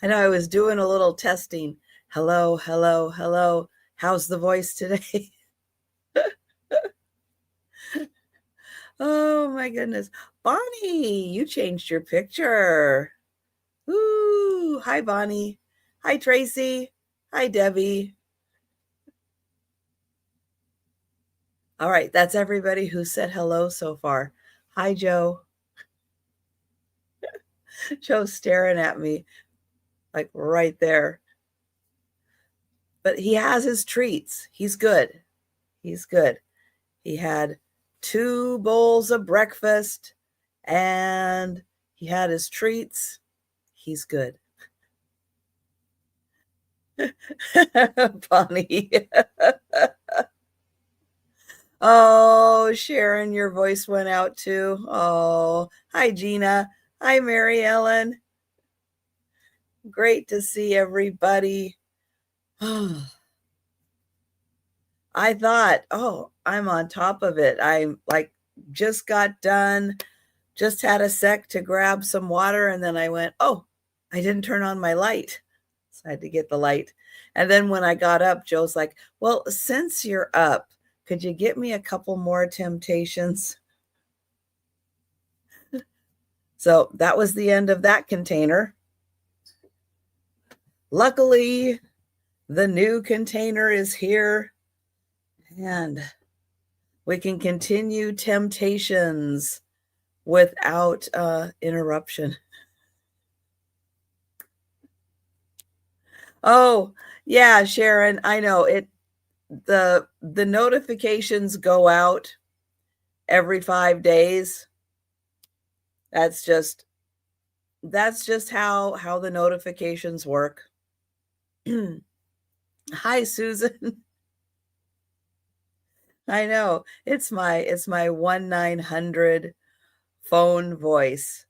I know I was doing a little testing. Hello, hello, hello. How's the voice today? Oh my goodness. Bonnie, you changed your picture. Ooh, hi Bonnie. Hi Tracy. Hi Debbie. All right, that's everybody who said hello so far. Hi Joe. Joe's staring at me like right there. But he has his treats. He's good. He's good. He had 2 bowls of breakfast and he had his treats. He's good. Bonnie. Oh, Sharon, your voice went out too. Oh, hi, Gina. Hi, Mary Ellen. Great to see everybody. I thought, oh, I'm on top of it. I'm like, just got done, just had a sec to grab some water, and then I went, oh, I didn't turn on my light. So I had to get the light. And then when I got up, Joe's like, well, since you're up, could you get me a couple more temptations? So that was the end of that container. Luckily, the new container is here and we can continue temptations without interruption. Oh, yeah, Sharon, I know it. The notifications go out every 5 days. That's just how the notifications work. Hi, Susan. I know it's my 1-900 phone voice.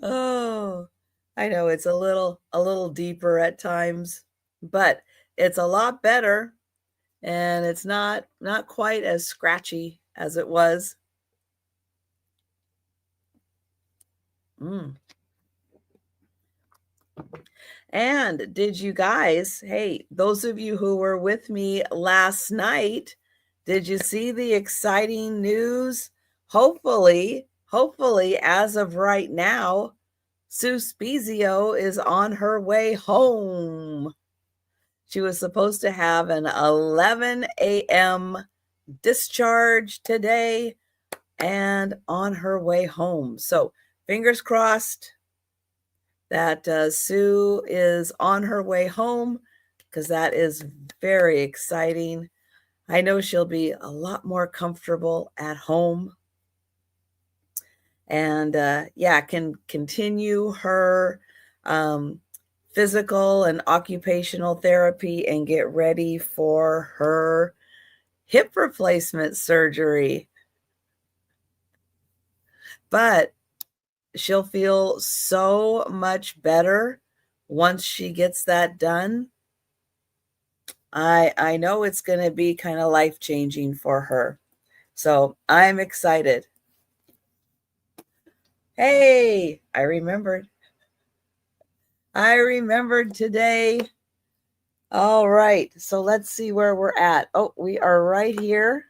Oh, I know it's a little deeper at times, but it's a lot better and it's not quite as scratchy as it was. Mm. And did you guys, hey, those of you who were with me last night, did you see the exciting news? Hopefully, as of right now, Sue Spezio is on her way home. She was supposed to have an 11 a.m. discharge today and on her way home. So fingers crossed that Sue is on her way home because that is very exciting. I know she'll be a lot more comfortable at home and yeah, can continue her physical and occupational therapy and get ready for her hip replacement surgery. But she'll feel so much better once she gets that done. I know it's going to be kind of life-changing for her. So I'm excited. Hey, I remembered. I remembered today. All right, so let's see where we're at. Oh, we are right here.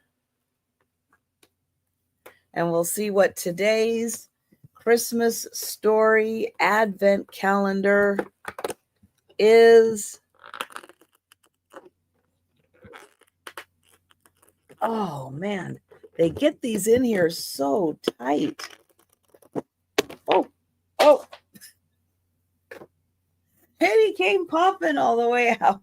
And we'll see what today's Christmas story advent calendar is. Oh man, they get these in here so tight. Oh, and he came popping all the way out.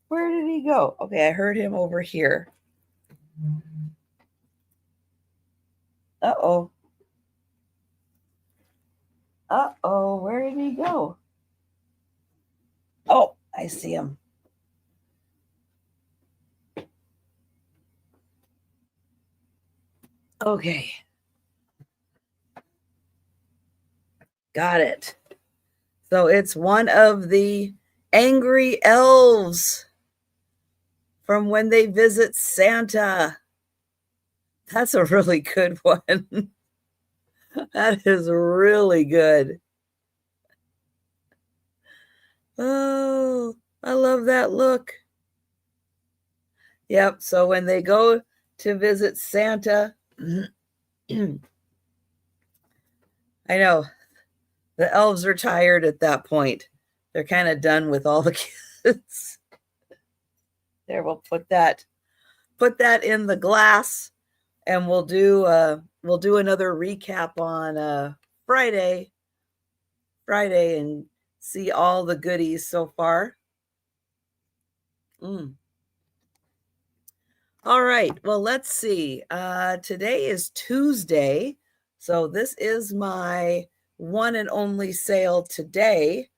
Where did he go? Okay, I heard him over here. Uh-oh. Uh-oh, where did he go? Oh, I see him. Okay. Got it. So it's one of the angry elves from when they visit Santa. That's a really good one. That is really good. Oh, I love that look. Yep, so when they go to visit Santa, I know the elves are tired at that point. They're kind of done with all the kids. There, we'll put that in the glass, and we'll do another recap on Friday and see all the goodies so far. All right, well, let's see. Today is Tuesday, so this is my one and only sale today.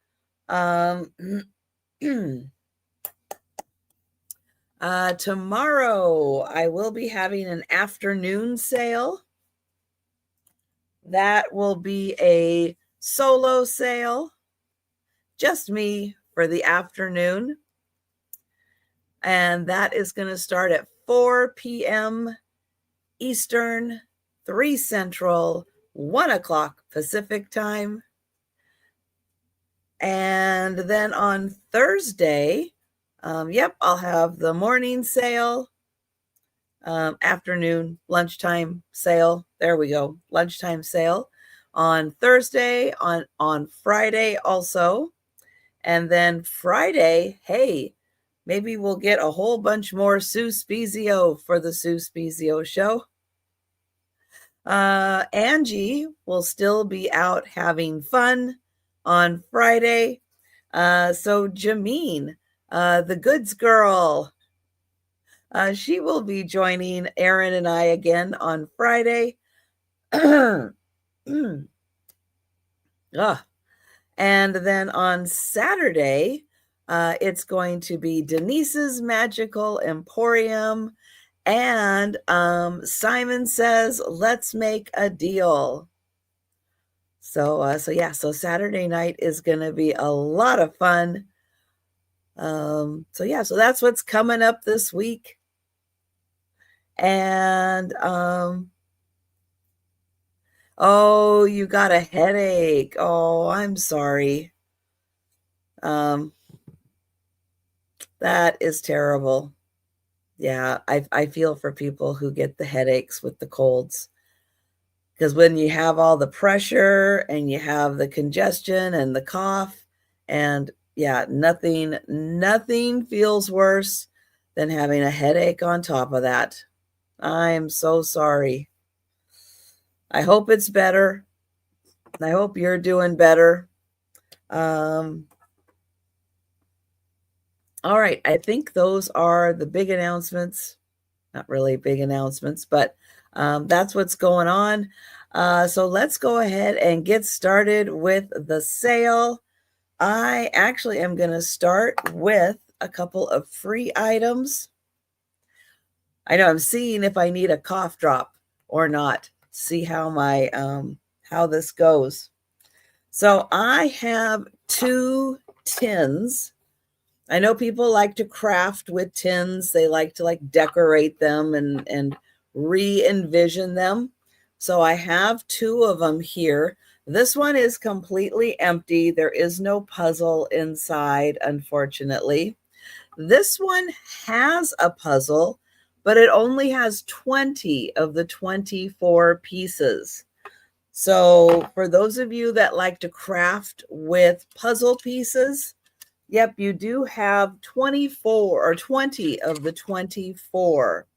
Tomorrow I will be having an afternoon sale. That will be a solo sale, just me for the afternoon. And that is going to start at 4 p.m. Eastern, 3 Central, 1 o'clock Pacific time. And then on Thursday, I'll have the morning sale, afternoon, lunchtime sale. There we go, lunchtime sale on Thursday, on Friday also. And then Friday, hey, maybe we'll get a whole bunch more Sue Spezio for the Sue Spezio show. Angie will still be out having fun on Friday. So Jameen, the goods girl, she will be joining Aaron and I again on Friday. And then on Saturday, it's going to be Denise's Magical Emporium. And Simon Says, Let's Make a Deal. So Saturday night is going to be a lot of fun. So that's what's coming up this week. And oh, you got a headache. Oh, I'm sorry. That is terrible. Yeah, I feel for people who get the headaches with the colds. Because when you have all the pressure and you have the congestion and the cough, and yeah, nothing feels worse than having a headache on top of that. I'm so sorry. I hope it's better. I hope you're doing better. All right, I think those are the big announcements. Not really big announcements, but that's what's going on. So let's go ahead and get started with the sale. I actually am going to start with a couple of free items. I know I'm seeing if I need a cough drop or not. See how my how this goes. So I have 2 tins. I know people like to craft with tins. They like to decorate them and re-envision them. So I have 2 of them here. This one is completely empty. There is no puzzle inside, unfortunately. This one has a puzzle, but it only has 20 of the 24 pieces. So for those of you that like to craft with puzzle pieces, yep, you do have 24 or 20 of the 24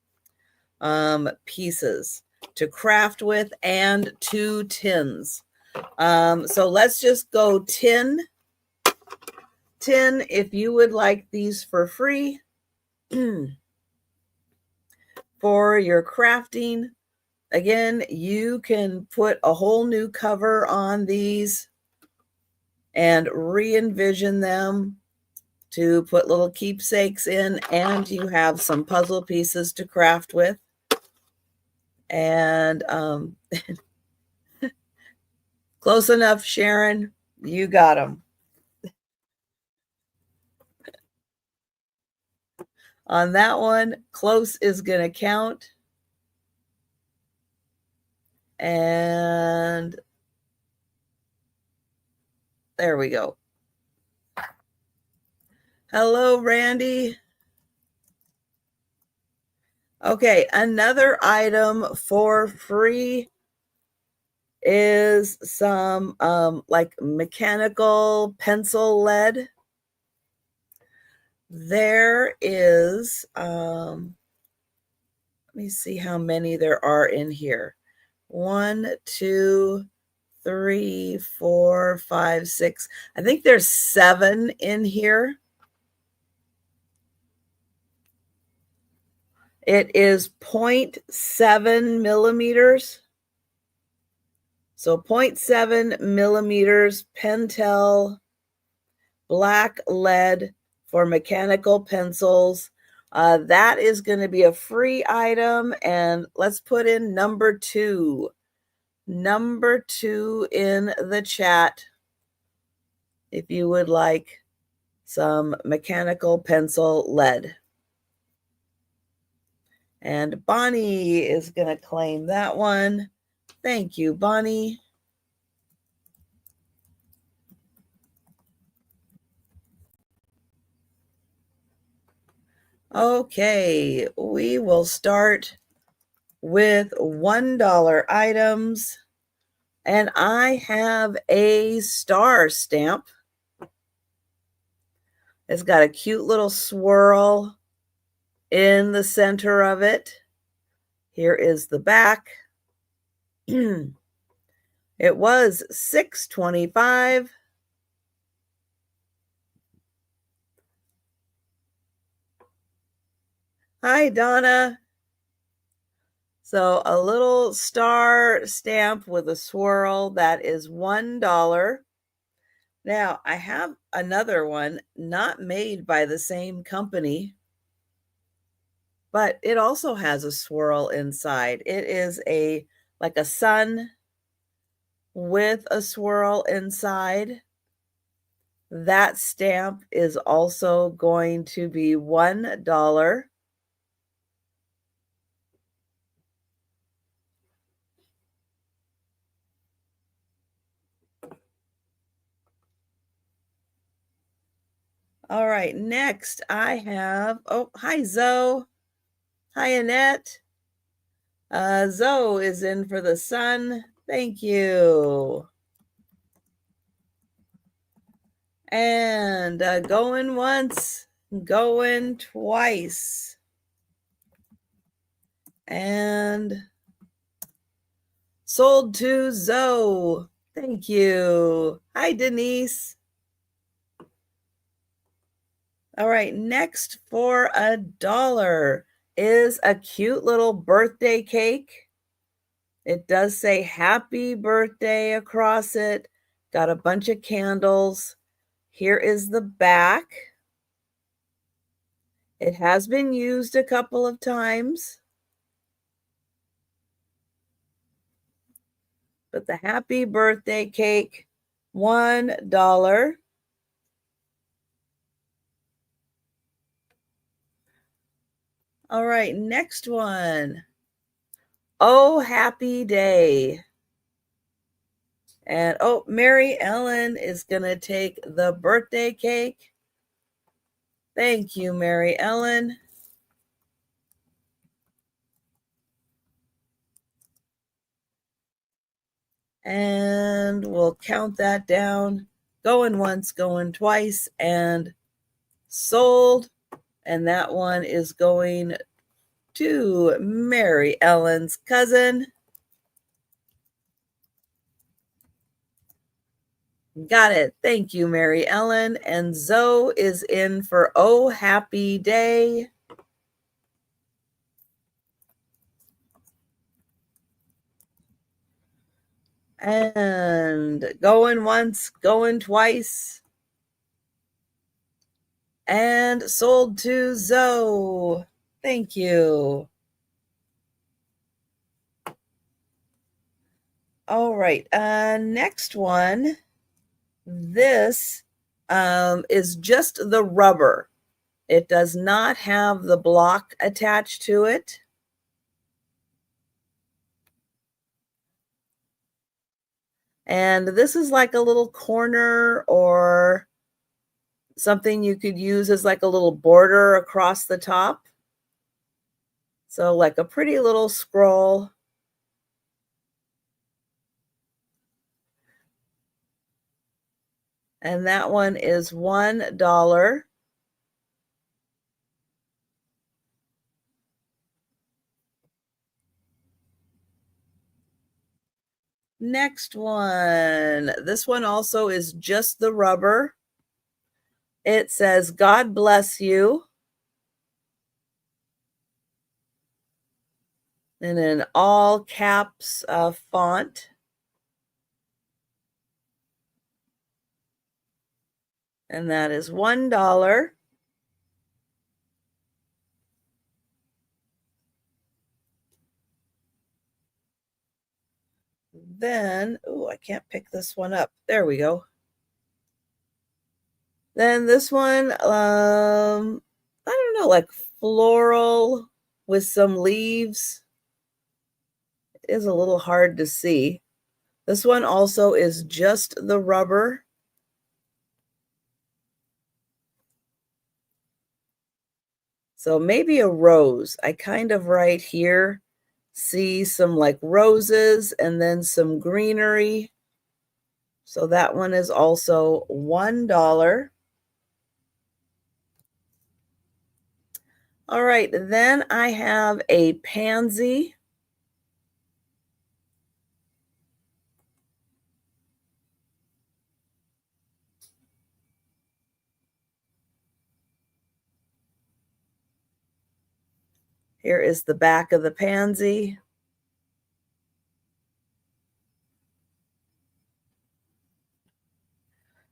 pieces to craft with, and 2 tins. So let's just go 10 if you would like these for free for your crafting. Again, you can put a whole new cover on these and re-envision them to put little keepsakes in, and you have some puzzle pieces to craft with. And close enough, Sharon. You got them. On that one, close is going to count. And And there we go. Hello, Randy. Okay, another item for free is some like mechanical pencil lead. There is, let me see how many there are in here. 1, 2, 3, 4, 5, 6. I think there's 7 in here. It is 0.7 millimeters. So 0.7 millimeters Pentel black lead for mechanical pencils. That is going to be a free item. And let's put in number 2. Number 2 in the chat if you would like some mechanical pencil lead. And Bonnie is going to claim that one. Thank you, Bonnie. Okay, we will start with $1 items. And I have a star stamp. It's got a cute little swirl in the center of it. Here is the back. It was $6.25. Hi, Donna. So a little star stamp with a swirl, that is $1. Now, I have another one not made by the same company, but it also has a swirl inside. It is like a sun with a swirl inside. That stamp is also going to be $1. All right, next I have, oh, hi, Zoe. Hi, Annette. Zoe is in for the sun. Thank you. And going once, going twice. And sold to Zoe. Thank you. Hi, Denise. All right, next for $1 is a cute little birthday cake. It does say happy birthday across it. Got a bunch of candles. Here is the back. It has been used a couple of times. But the happy birthday cake, $1. All right, next one. Oh, happy day. And oh, Mary Ellen is going to take the birthday cake. Thank you, Mary Ellen. And we'll count that down. Going once, going twice, and sold. And that one is going to Mary Ellen's cousin. Got it. Thank you, Mary Ellen. And Zoe is in for Oh Happy Day. And going once, going twice. And sold to Zoe. Thank you. All right. Next one. This is just the rubber. It does not have the block attached to it. And this is like a little corner or something you could use as like a little border across the top. So like a pretty little scroll. And that one is $1. Next one. This one also is just the rubber. It says, God bless you. And in all caps font. And that is $1. Then, oh, I can't pick this one up. There we go. Then this one, I don't know, like floral with some leaves. It is a little hard to see. This one also is just the rubber. So maybe a rose. I kind of right here see some like roses and then some greenery. So that one is also $1. All right, then I have a pansy. Here is the back of the pansy.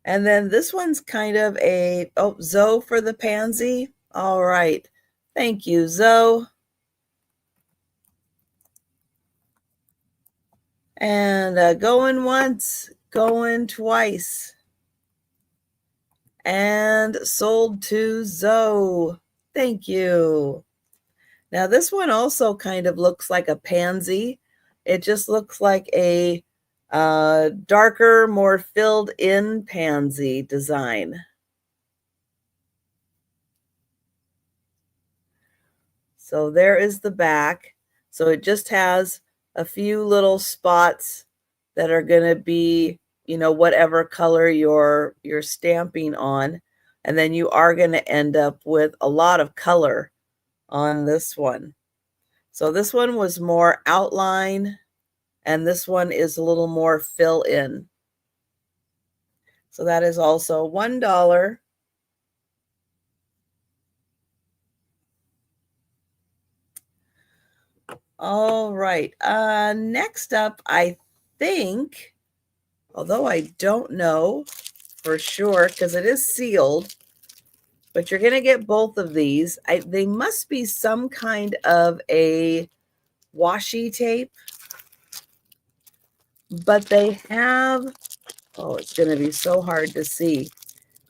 And then this one's kind of a, oh, Zoe for the pansy. All right. Thank you, Zoe. And going once, going twice. And sold to Zoe. Thank you. Now this one also kind of looks like a pansy. It just looks like a darker, more filled in pansy design. So there is the back. So it just has a few little spots that are going to be, whatever color you're stamping on. And then you are going to end up with a lot of color on this one. So this one was more outline, and this one is a little more fill in. So that is also $1. All right. Next up, I think, although I don't know for sure because it is sealed, but you're going to get both of these. They must be some kind of a washi tape, but they have, oh, it's going to be so hard to see.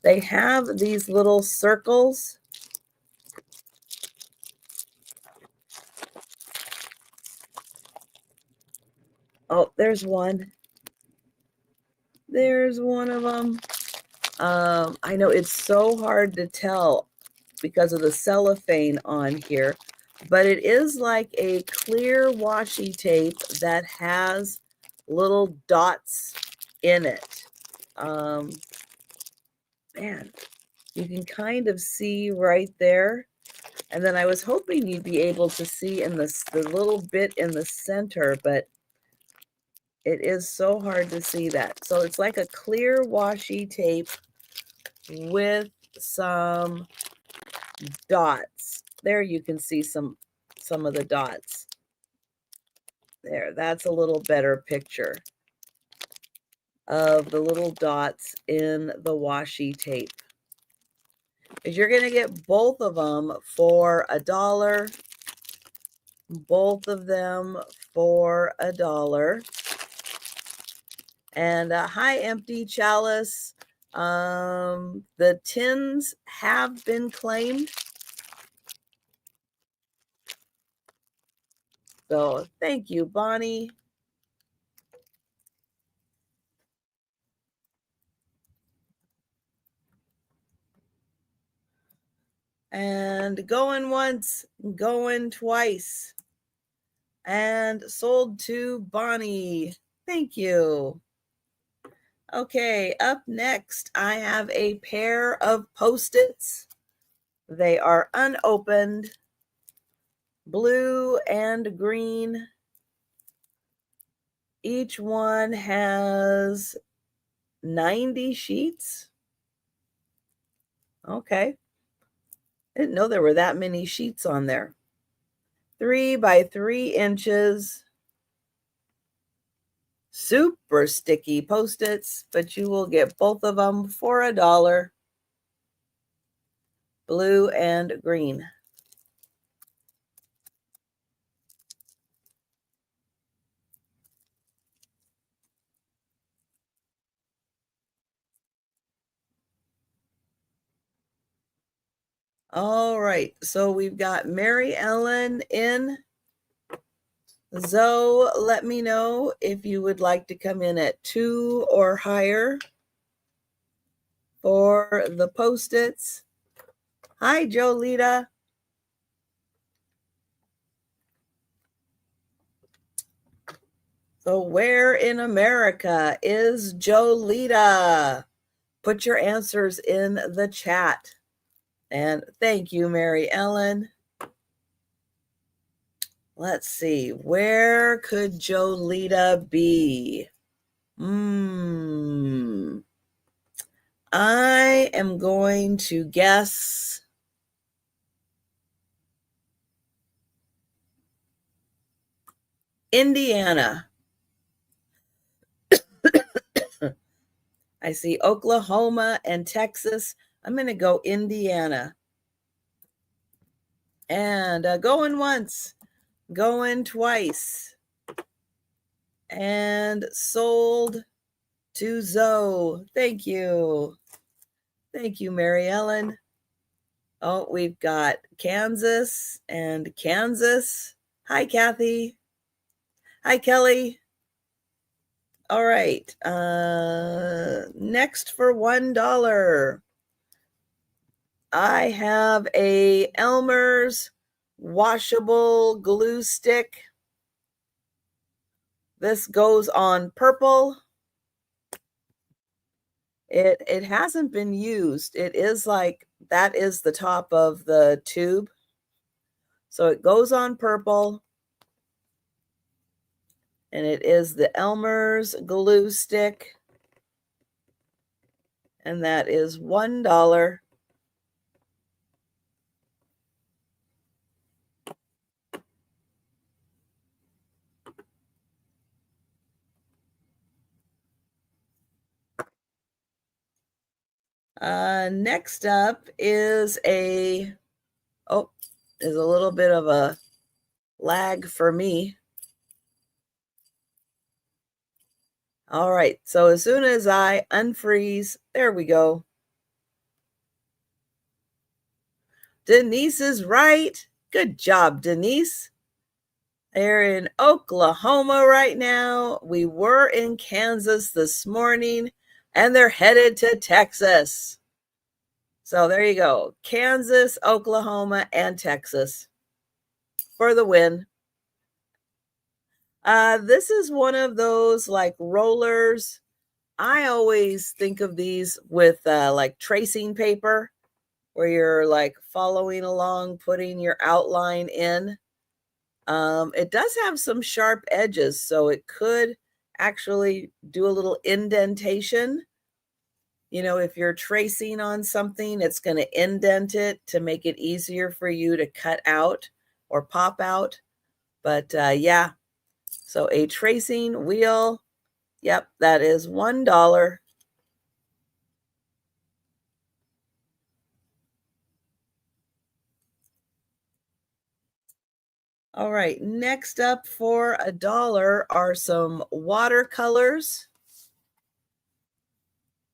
They have these little circles. Oh, there's one. There's one of them. I know it's so hard to tell because of the cellophane on here, but it is like a clear washi tape that has little dots in it. Man, you can kind of see right there. And then I was hoping you'd be able to see in the little bit in the center, but it is so hard to see that. So it's like a clear washi tape with some dots. There you can see some of the dots. There, that's a little better picture of the little dots in the washi tape. Because you're going to get both of them for $1. Both of them for $1. And hi, Empty Chalice. The tins have been claimed. So thank you, Bonnie. And going once, going twice. And sold to Bonnie. Thank you. Okay, up next, I have a pair of Post-its. They are unopened, blue and green. Each one has 90 sheets. Okay. I didn't know there were that many sheets on there. 3 by 3 inches. Super sticky Post-its, but you will get both of them for $1. Blue and green. All right, so we've got Mary Ellen in. Zoe, let me know if you would like to come in at 2 or higher for the Post-its. Hi, Jolita. So where in America is Jolita? Put your answers in the chat. And thank you, Mary Ellen. Let's see, where could Jolita be? I am going to guess Indiana. I see Oklahoma and Texas. I'm going to go Indiana. And going once, going twice. And sold to Zoe. Thank you. Thank you, Mary Ellen. Oh, we've got Kansas and Kansas. Hi, Kathy. Hi, Kelly. All right. Next for $1. I have a Elmer's washable glue stick. This goes on purple. It hasn't been used. It is like, that is the top of the tube. So it goes on purple. And it is the Elmer's glue stick. And that is $1. Next up is there's a little bit of a lag for me. All right, so as soon as I unfreeze, there we go. Denise is right. Good job, Denise. They're in Oklahoma right now. We were in Kansas this morning, and they're headed to Texas. So there you go. Kansas, Oklahoma, and Texas for the win. This is one of those like rollers. I always think of these with like tracing paper, where you're like following along, putting your outline in. It does have some sharp edges, so it could actually do a little indentation. You know, if you're tracing on something, it's going to indent it to make it easier for you to cut out or pop out. But yeah, so a tracing wheel, yep, that is $1. All right, next up for $1 are some watercolors.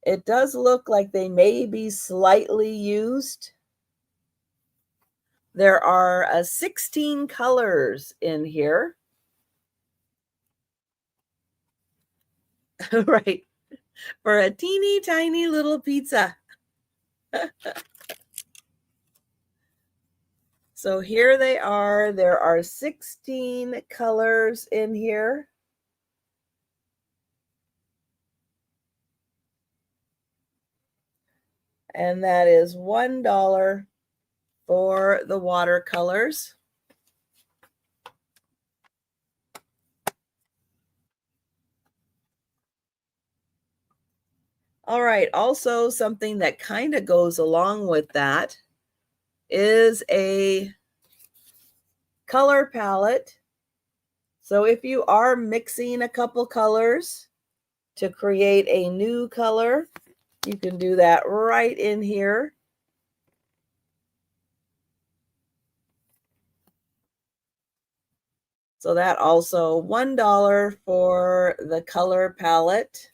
It does look like they may be slightly used. There are 16 colors in here. Right, for a teeny tiny little pizza. So here they are. There are 16 colors in here. And that is $1 for the watercolors. All right, also something that kind of goes along with that is a color palette. So if you are mixing a couple colors to create a new color, you can do that right in here. So that also $1 for the color palette.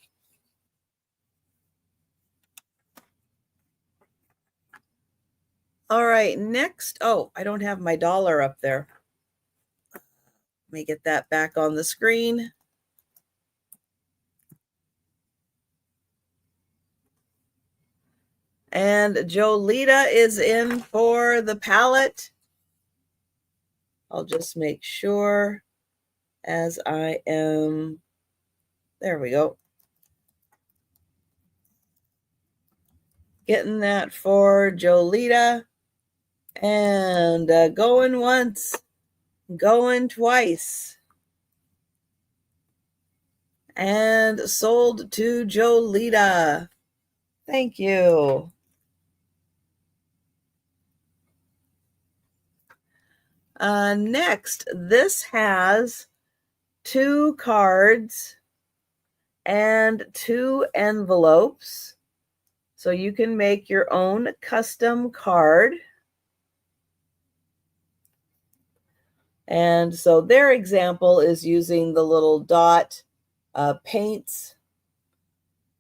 All right, next. Oh, I don't have my dollar up there. Let me get that back on the screen. And Jolita is in for the palette. I'll just make sure as I am. There we go. Getting that for Jolita. And going once, going twice. And sold to Jolita. Thank you. Next, this has 2 cards and 2 envelopes. So you can make your own custom card. And so their example is using the little dot paints.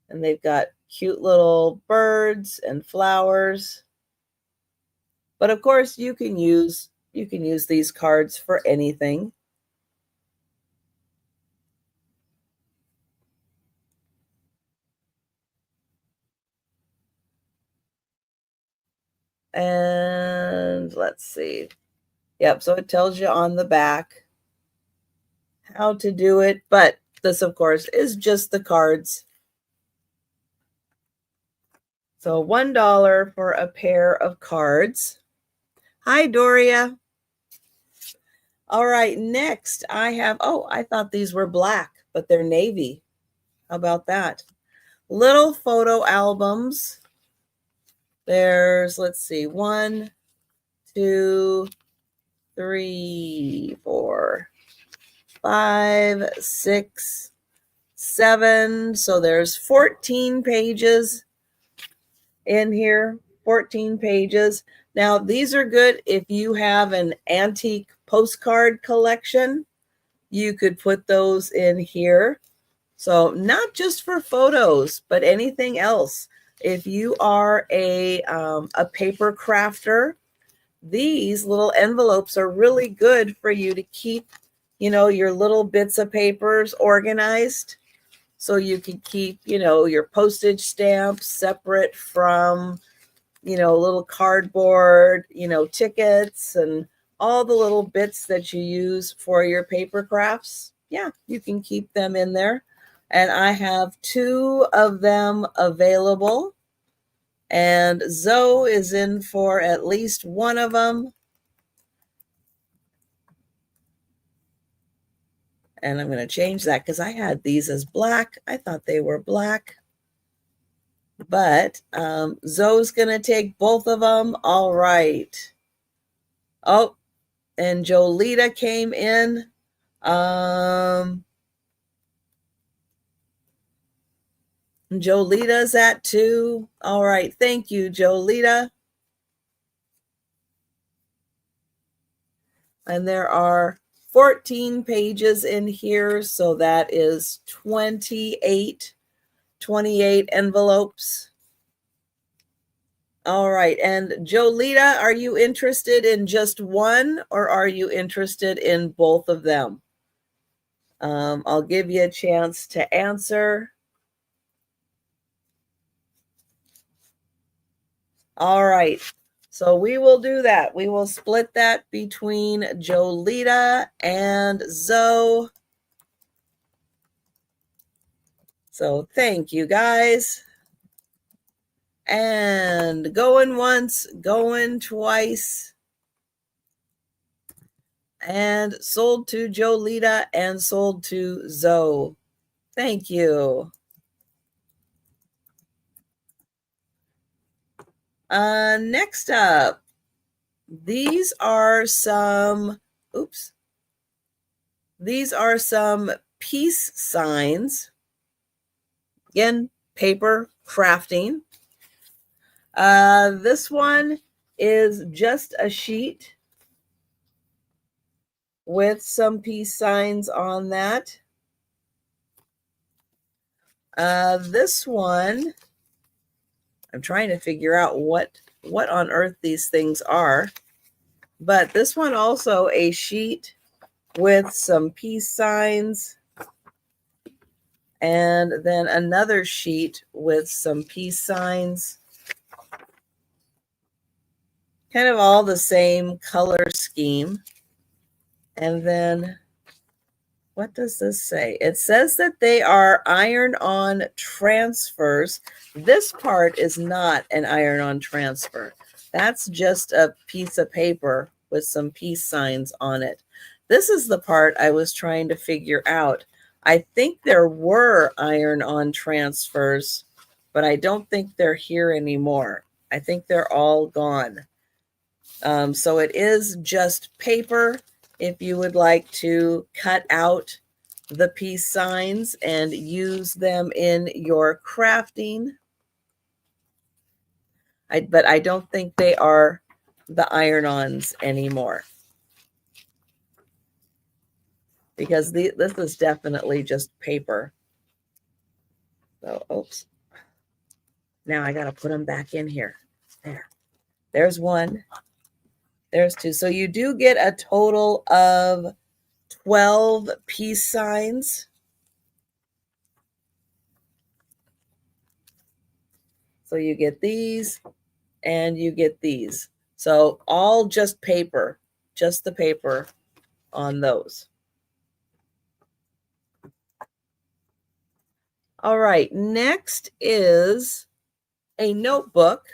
And they've got cute little birds and flowers. But of course, you can use these cards for anything. And let's see. Yep, so it tells you on the back how to do it. But this, of course, is just the cards. So $1 for a pair of cards. Hi, Doria. All right, next I have, oh, I thought these were black, but they're navy. How about that? Little photo albums. There's, let's see, 1, 2, 3, 4, 5, 6, 7. So there's 14 pages in here, 14 pages. Now, these are good if you have an antique postcard collection. You could put those in here. So not just for photos, but anything else. If you are a paper crafter, these little envelopes are really good for you to keep, your little bits of papers organized. So you can keep, your postage stamps separate from, little cardboard, tickets and all the little bits that you use for your paper crafts. Yeah, you can keep them in there. And I have 2 of them available. And Zoe is in for at least one of them. And I'm going to change that because I had these as black. I thought they were black. But Zoe's going to take both of them. All right. Oh, and Jolita came in. Jolita's at 2. All right. Thank you, Jolita. And there are 14 pages in here. So that is 28 envelopes. All right. And Jolita, are you interested in just one or are you interested in both of them? I'll give you a chance to answer. All right. So we will do that. We will split that between Jolita and Zoe. So thank you guys. And going once, going twice. And sold to Jolita and sold to Zoe. Thank you. Next up, these are some, these are some peace signs. Again, paper crafting. This one is just a sheet with some peace signs on that. This one, I'm trying to figure out what on earth these things are. But this one also a sheet with some peace signs. And then another sheet with some peace signs. Kind of all the same color scheme. And then, what does this say? It says that they are iron-on transfers. This part is not an iron-on transfer. That's just a piece of paper with some peace signs on it. This is the part I was trying to figure out. I think there were iron-on transfers, but I don't think they're here anymore. I think they're all gone. So it is just paper. If you would like to cut out the peace signs and use them in your crafting. But I don't think they are the iron-ons anymore. Because this is definitely just paper. So, oops. Now I got to put them back in here. There. There's one. There's two. So you do get a total of 12 peace signs. So you get these and you get these. So all just paper, just the paper on those. All right, next is a notebook.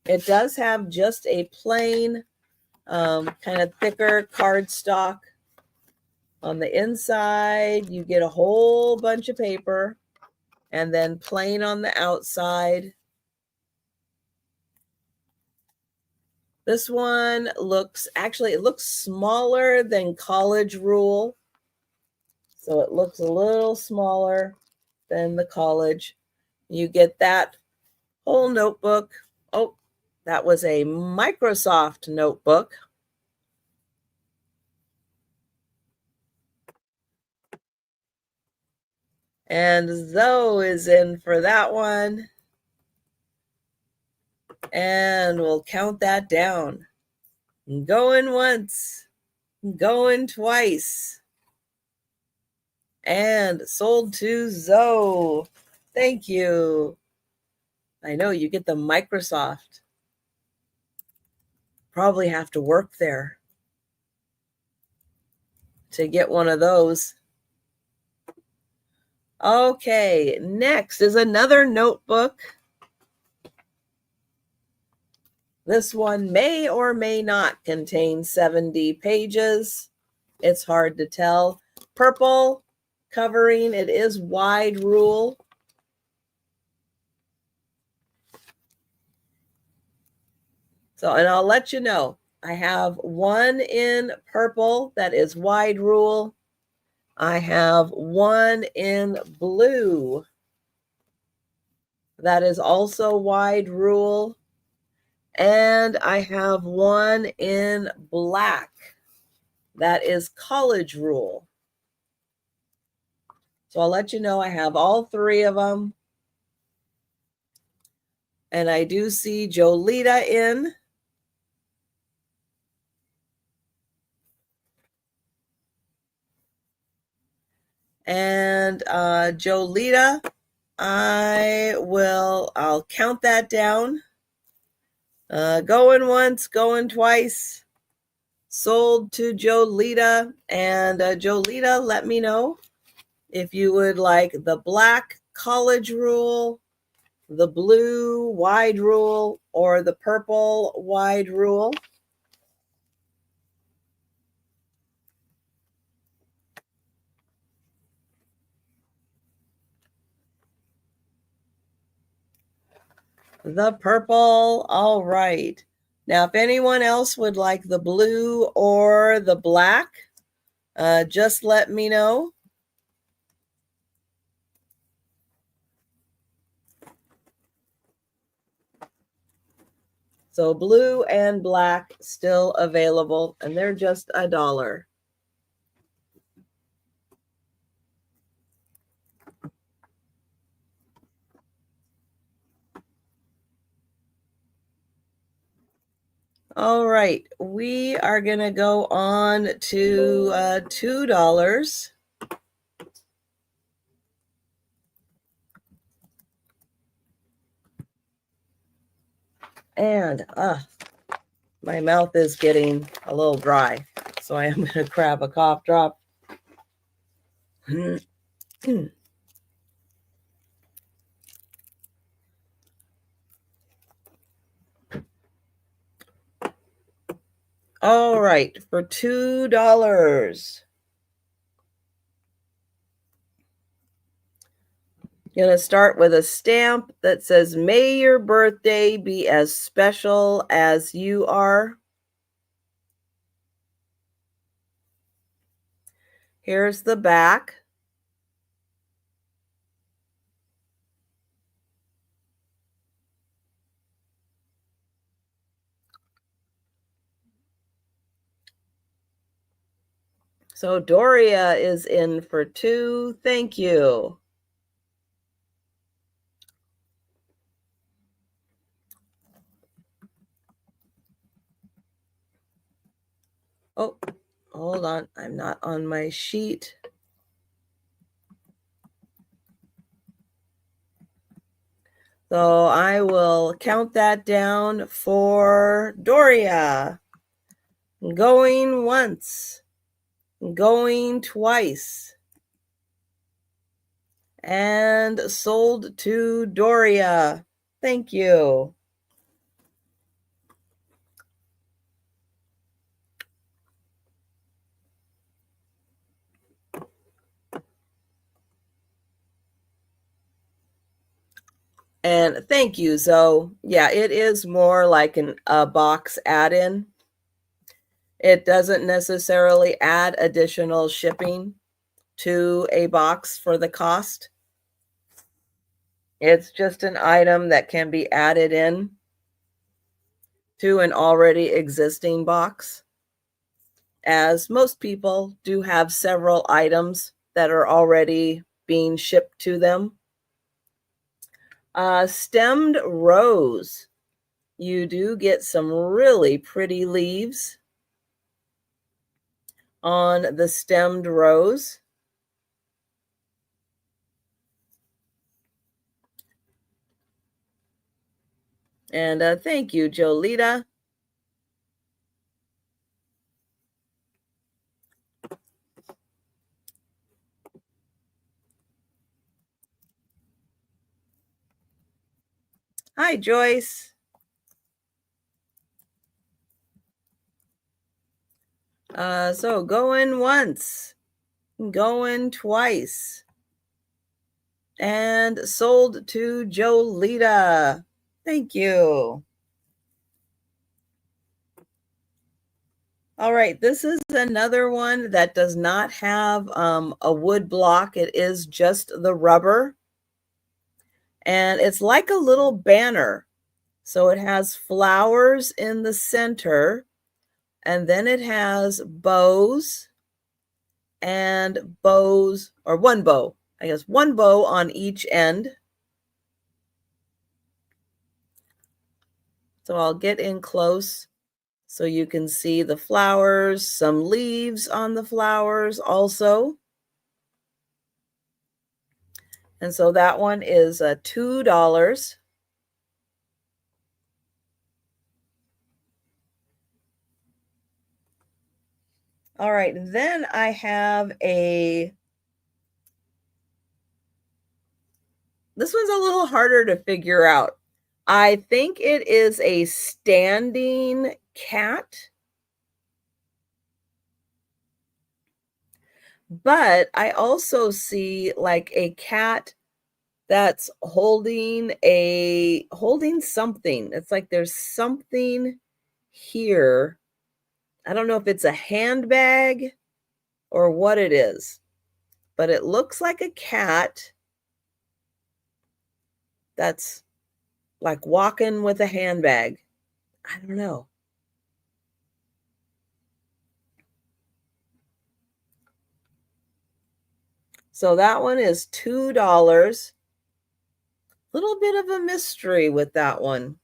It does have just a plain, kind of thicker cardstock. On the inside, you get a whole bunch of paper, and then plain on the outside. This one looks, actually, it looks smaller than College Rule. So it looks a little smaller than the College. You get that whole notebook. Oh, that was a Microsoft notebook. And Zoe is in for that one. And we'll count that down. Going once, going twice. And sold to Zoe. Thank you. I know you get the Microsoft. Probably have to work there to get one of those. Okay, next is another notebook. This one may or may not contain 70 pages. It's hard to tell. Purple covering, it is wide rule. So, and I'll let you know, I have one in purple that is wide rule. I have one in blue that is also wide rule. And I have one in black that is College Rule. So I'll let you know I have all three of them. And I do see Jolita in. And Jolita, I'll count that down. Going once, going twice. Sold to Jolita. And Jolita, let me know if you would like the black college rule, the blue wide rule, or the purple wide rule. The purple, all right. Now, if anyone else would like the blue or the black, just let me know. So blue and black still available, and they're just $1. All right, we are going to go on to $2. And my mouth is getting a little dry, so I am going to grab a cough drop. All right, for $2. Going to start with a stamp that says, "May your birthday be as special as you are." Here's the back. So Doria is in for 2. Thank you. Oh, hold on. I'm not on my sheet. So I will count that down for Doria. Going once, going twice, and sold to Doria. Thank you. And thank you, Zoe. Yeah, it is more like a box add-in. It doesn't necessarily add additional shipping to a box for the cost. It's just an item that can be added in to an already existing box, as most people do have several items that are already being shipped to them. Stemmed rose. You do get some really pretty leaves on the stemmed rose. And thank you, Jolita. Hi, Joyce. So going once, going twice, and sold to Jolita. Thank you. All right, this is another one that does not have a wood block. It is just the rubber. And it's like a little banner. So it has flowers in the center, and then it has bows and bows, or one bow, I guess, one bow on each end. So I'll get in close so you can see the flowers, some leaves on the flowers also. And so that one is $2. All right, then I have this one's a little harder to figure out. I think it is a standing cat, but I also see like a cat that's holding something. It's like there's something here. I don't know if it's a handbag or what it is, but it looks like a cat that's like walking with a handbag. I don't know. So that one is $2. Little bit of a mystery with that one.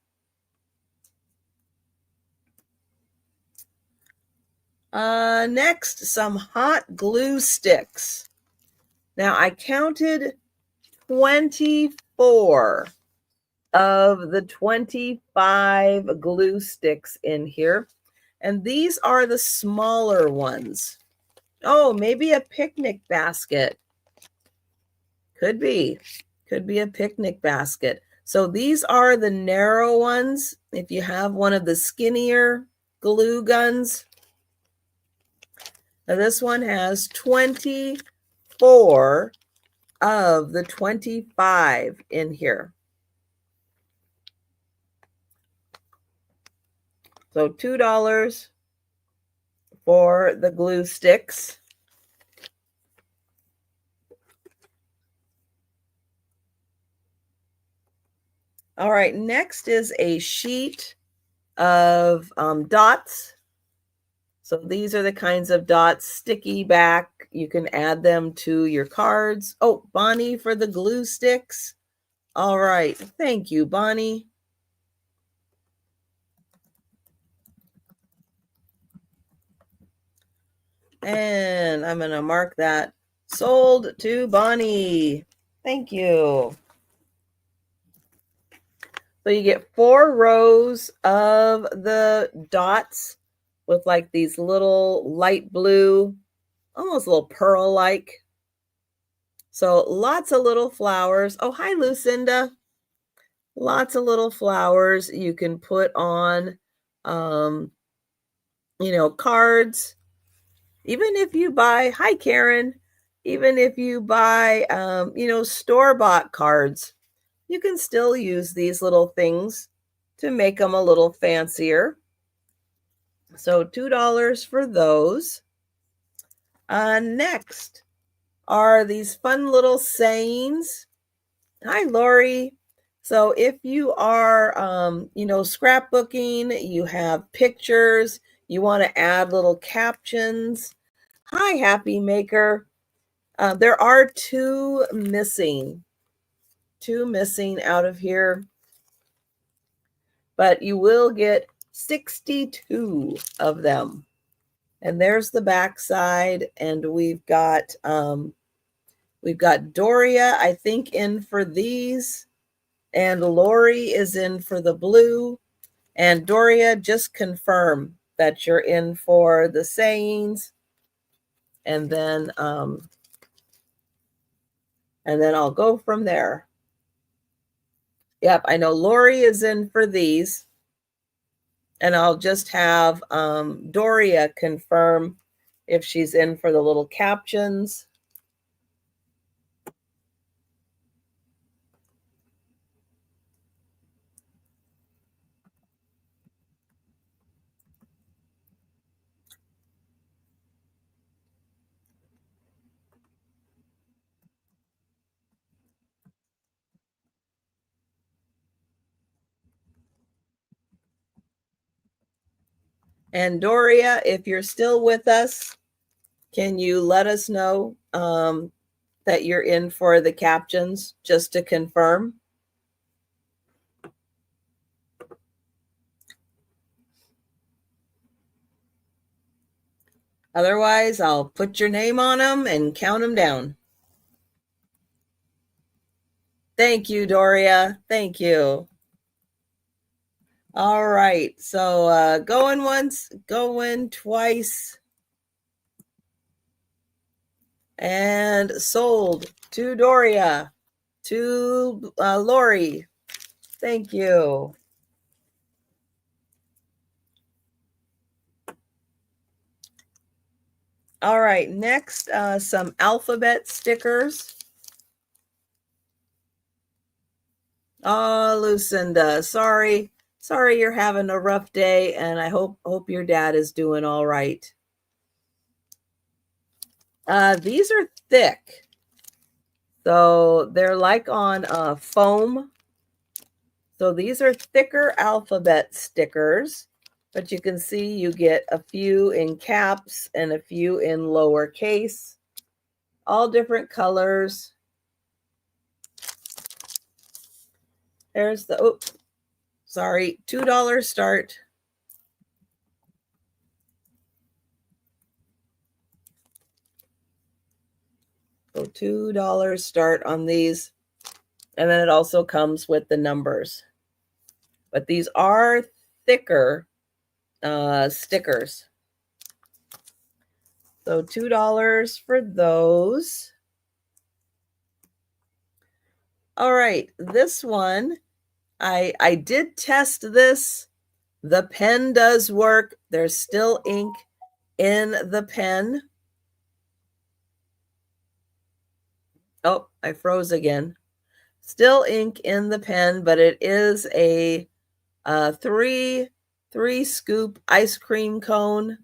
Next, some hot glue sticks. Now I counted 24 of the 25 glue sticks in here. And these are the smaller ones. Oh, maybe a picnic basket. Could be. Could be a picnic basket. So these are the narrow ones. If you have one of the skinnier glue guns. Now this one has 24 of the 25 in here. So $2 for the glue sticks. All right, next is a sheet of dots. So these are the kinds of dots, sticky back. You can add them to your cards. Oh, Bonnie for the glue sticks. All right, thank you, Bonnie. And I'm going to mark that sold to Bonnie. Thank you. So you get 4 rows of the dots with like these little light blue, almost a little pearl-like. So lots of little flowers. Oh, hi, Lucinda. Lots of little flowers you can put on, cards. Even if you buy, hi, Karen. Even if you buy, store-bought cards, you can still use these little things to make them a little fancier. So $2 for those. Next are these fun little sayings. Hi, Lori. So if you are, scrapbooking, you have pictures, you want to add little captions. Hi, Happy Maker. There are two missing out of here, but you will get 62 of them. And there's the back side, and we've got Doria, I think, in for these, and Lori is in for the blue. And Doria, just confirm that you're in for the sayings, and then I'll go from there. Yep, I know Lori is in for these, and I'll just have Doria confirm if she's in for the little captions. And Doria, if you're still with us, can you let us know that you're in for the captions, just to confirm? Otherwise, I'll put your name on them and count them down. Thank you, Doria. Thank you. All right. So going once, going twice. And sold to Doria, to Lori. Thank you. All right, next, some alphabet stickers. Oh, Lucinda, sorry you're having a rough day, and I hope your dad is doing all right. These are thick, so they're like on foam. So these are thicker alphabet stickers, but you can see you get a few in caps and a few in lowercase, all different colors. There's the, oh, sorry, $2 start. So $2 start on these. And then it also comes with the numbers. But these are thicker stickers. So $2 for those. All right, this one, I did test this. The pen does work. There's still ink in the pen. Oh, I froze again. Still ink in the pen, but it is a three scoop ice cream cone.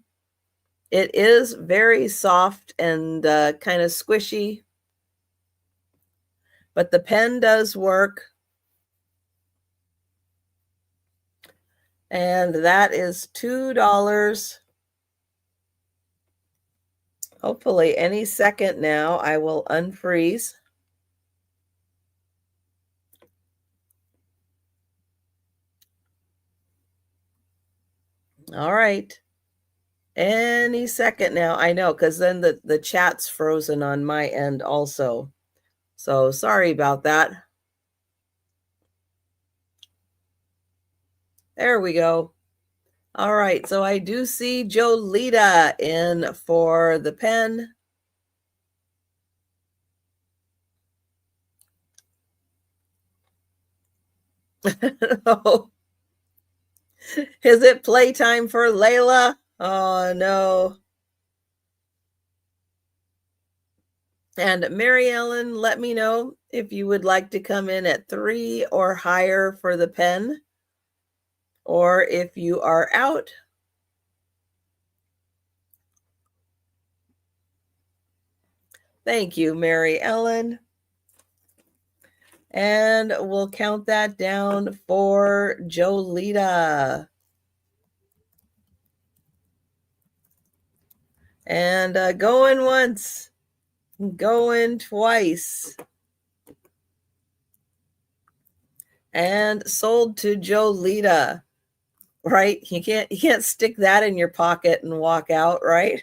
It is very soft and kind of squishy, but the pen does work. And that is $2. Hopefully any second now I will unfreeze. All right. Any second now. I know, because then the chat's frozen on my end also. So sorry about that. There we go. All right, so I do see Jolita in for the pen. Oh. Is it playtime for Layla? Oh, no. And Mary Ellen, let me know if you would like to come in at 3 or higher for the pen, or if you are out. Thank you, Mary Ellen. And we'll count that down for Jolita. And going once, going twice. And sold to Jolita. Right? You can't stick that in your pocket and walk out, right?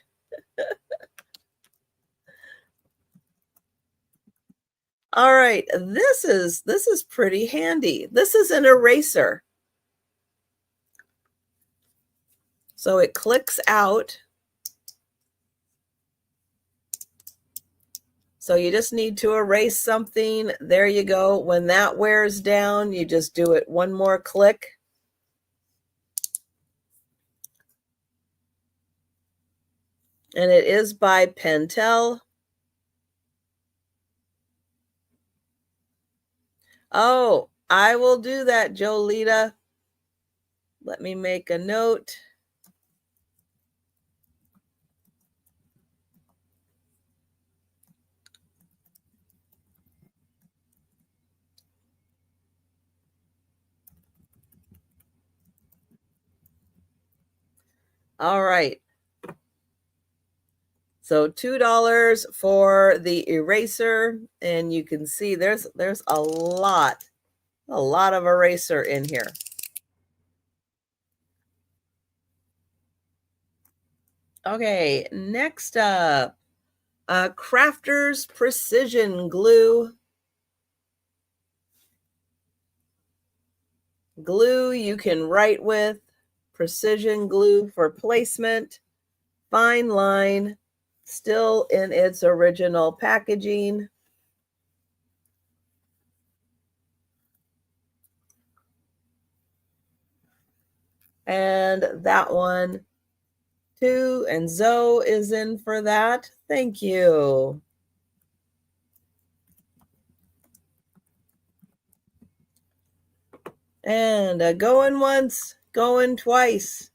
All right, this is pretty handy. This is an eraser. So it clicks out. So you just need to erase something. There you go. When that wears down, you just do it one more click. And it is by Pentel. Oh, I will do that, Jolita. Let me make a note. All right. So $2 for the eraser, and you can see there's a lot of eraser in here. Okay, next up, Crafter's Precision Glue. Glue you can write with, precision glue for placement, fine line, still in its original packaging. And that one too, and Zoe is in for that. Thank you. And going once, going twice.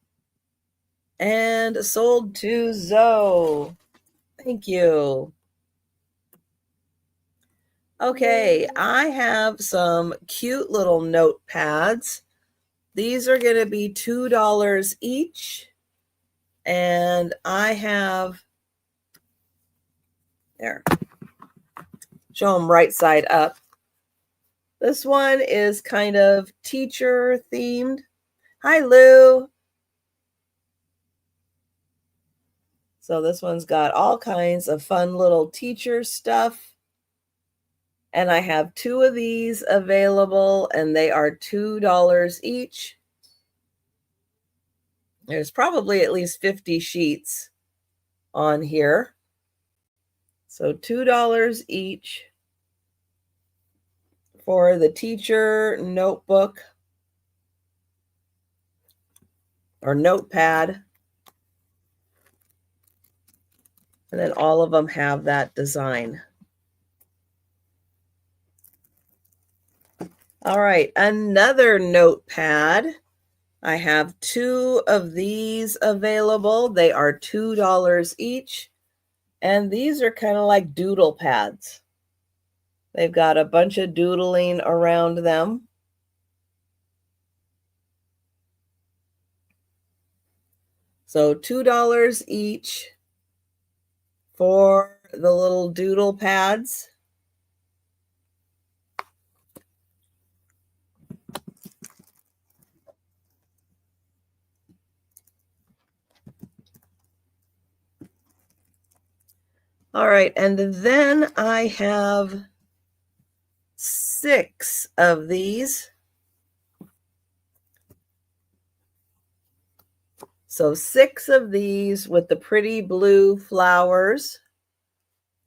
And sold to Zoe. Thank you. Okay, I have some cute little notepads. These are going to be $2 each. And I have, there, show them right side up. This one is kind of teacher themed. Hi, Lou. So this one's got all kinds of fun little teacher stuff. And I have 2 of these available, and they are $2 each. There's probably at least 50 sheets on here. So $2 each for the teacher notebook or notepad. And then all of them have that design. All right, another notepad. I have 2 of these available. They are $2 each. And these are kind of like doodle pads. They've got a bunch of doodling around them. So $2 each for the little doodle pads. All right, and then I have 6 of these. So 6 of these with the pretty blue flowers,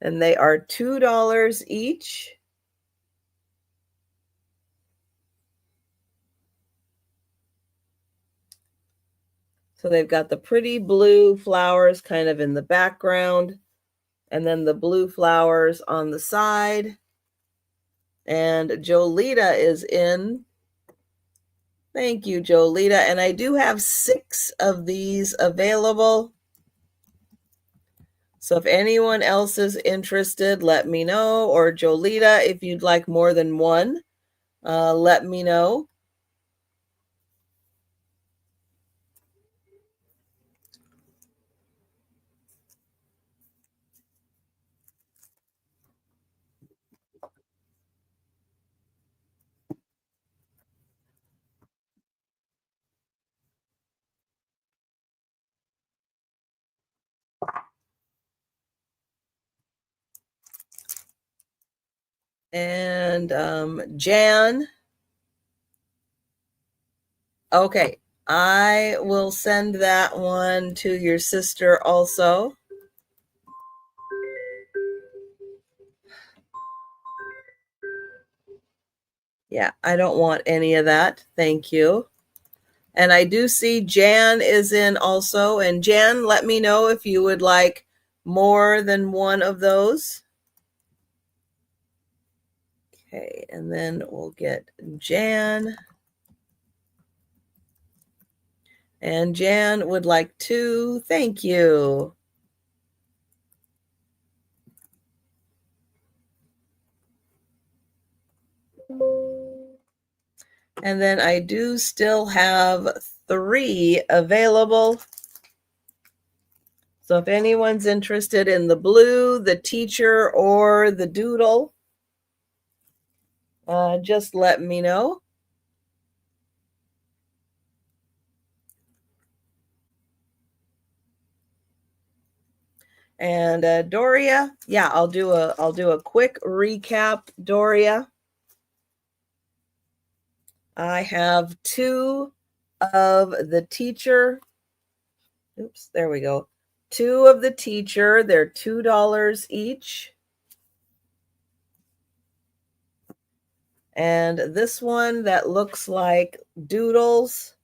and they are $2 each. So they've got the pretty blue flowers kind of in the background, and then the blue flowers on the side. And Jolita is in. Thank you, Jolita. And I do have 6 of these available. So if anyone else is interested, let me know. Or Jolita, if you'd like more than one, let me know. And Jan. Okay, I will send that one to your sister also. Yeah, I don't want any of that. Thank you. And I do see Jan is in also. And Jan, let me know if you would like more than one of those. Okay, and then we'll get Jan. And Jan would like 2. Thank you. And then I do still have 3 available. So if anyone's interested in the blue, the teacher, or the doodle, just let me know. And Doria, yeah, I'll do a quick recap, Doria. I have 2 of the teacher. Oops, there we go. 2 of the teacher. They're $2 each. And this one that looks like doodles,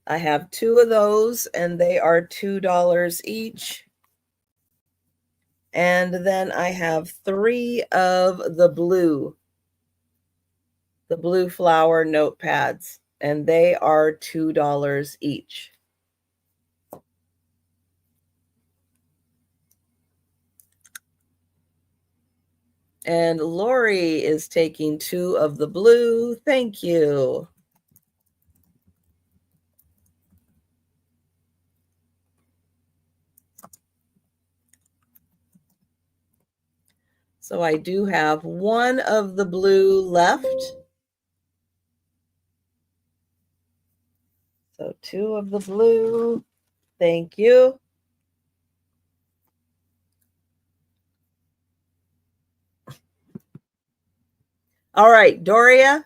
I have 2 of those, and they are $2 each. And then I have 3 of the blue flower notepads, and they are $2 each. And Lori is taking 2 of the blue. Thank you. So I do have 1 of the blue left. So 2 of the blue. Thank you. All right, Doria.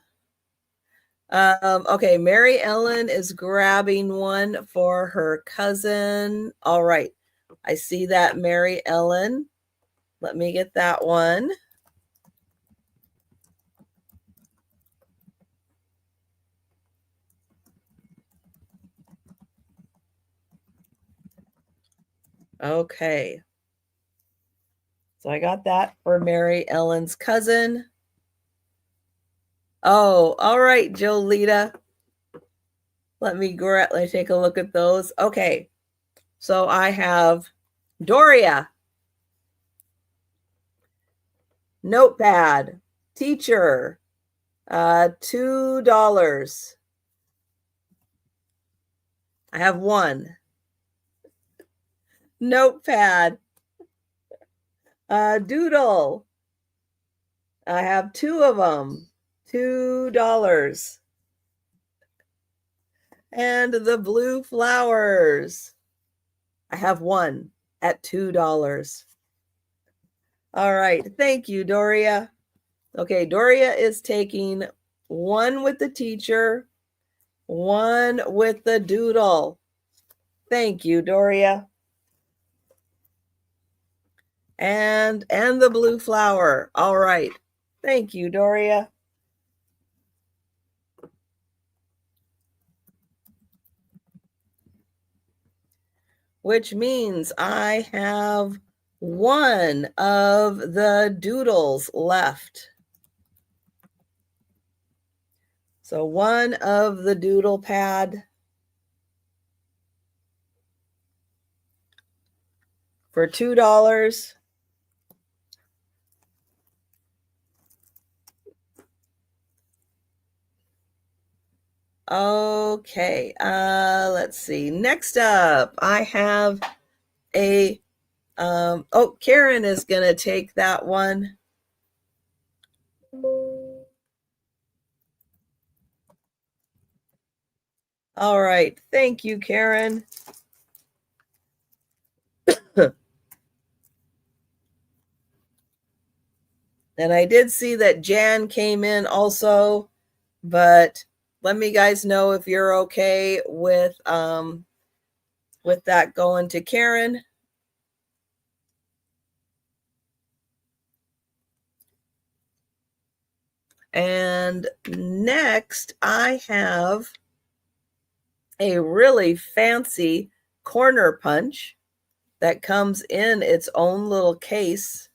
Okay, Mary Ellen is grabbing one for her cousin. All right, I see that, Mary Ellen. Let me get that one. Okay. So I got that for Mary Ellen's cousin. Oh, all right, Jolita. Let me take a look at those. Okay. So I have Doria, notepad, teacher, $2. I have 1. Notepad, doodle. I have 2 of them, $2. And the blue flowers, I have 1 at $2. All right, thank you, Doria. Okay, Doria is taking 1 with the teacher, 1 with the doodle. Thank you, Doria. And the blue flower. All right. Thank you, Doria. Which means I have 1 of the doodles left. So 1 of the doodle pad for $2. Okay, let's see. Next up, I have a, oh, Karen is going to take that one. All right, thank you, Karen. And I did see that Jan came in also, but let me guys know if you're okay with that going to Karen. And next I have a really fancy corner punch that comes in its own little case.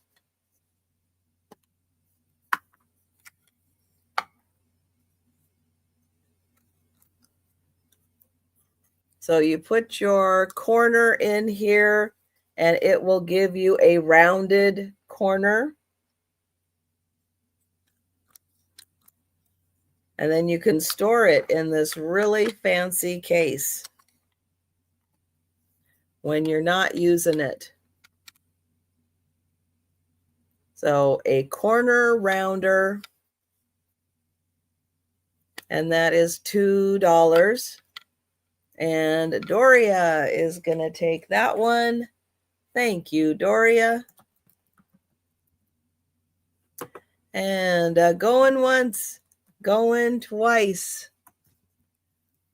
So you put your corner in here and it will give you a rounded corner. And then you can store it in this really fancy case when you're not using it. So a corner rounder, and that is $2. And Doria is going to take that one. Thank you, Doria. And going once, going twice.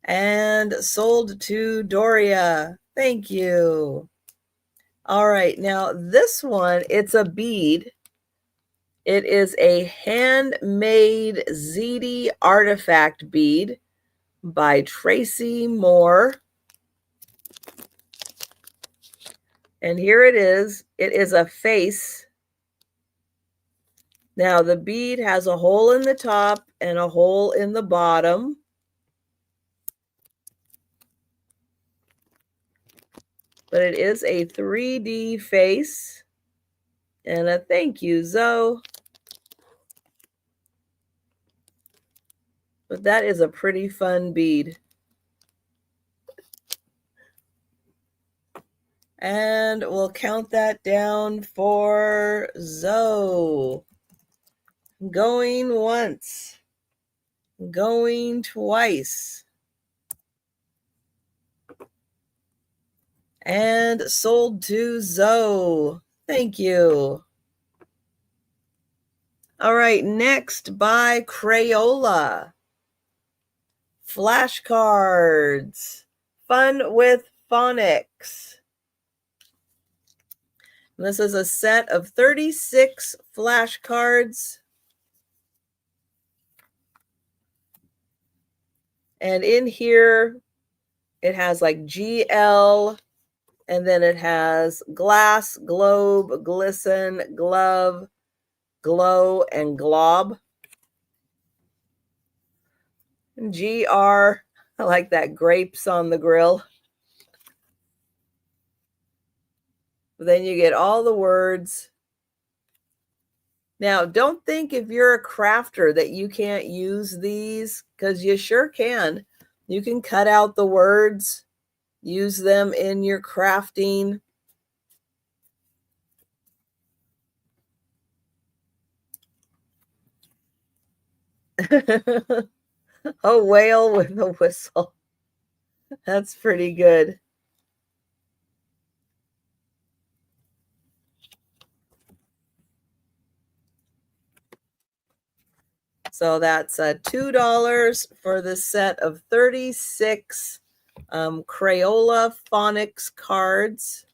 And sold to Doria. Thank you. All right, now this one, it's a bead. It is a handmade ZD artifact bead by Tracy Moore. And here it is. It is a face. Now the bead has a hole in the top and a hole in the bottom. But it is a 3D face. And a thank you, Zoe. But that is a pretty fun bead. And we'll count that down for Zoe. Going once. Going twice. And sold to Zoe. Thank you. All right, next by Crayola. Flashcards. Fun with phonics. This is a set of 36 flashcards. And in here, it has like GL, and then it has glass, globe, glisten, glove, glow, and glob. And GR, I like that, grapes on the grill. Then you get all the words. Now, don't think if you're a crafter that you can't use these, because you sure can. You can cut out the words, use them in your crafting. A whale with a whistle. That's pretty good. So that's $2 for the set of 36 Crayola phonics cards.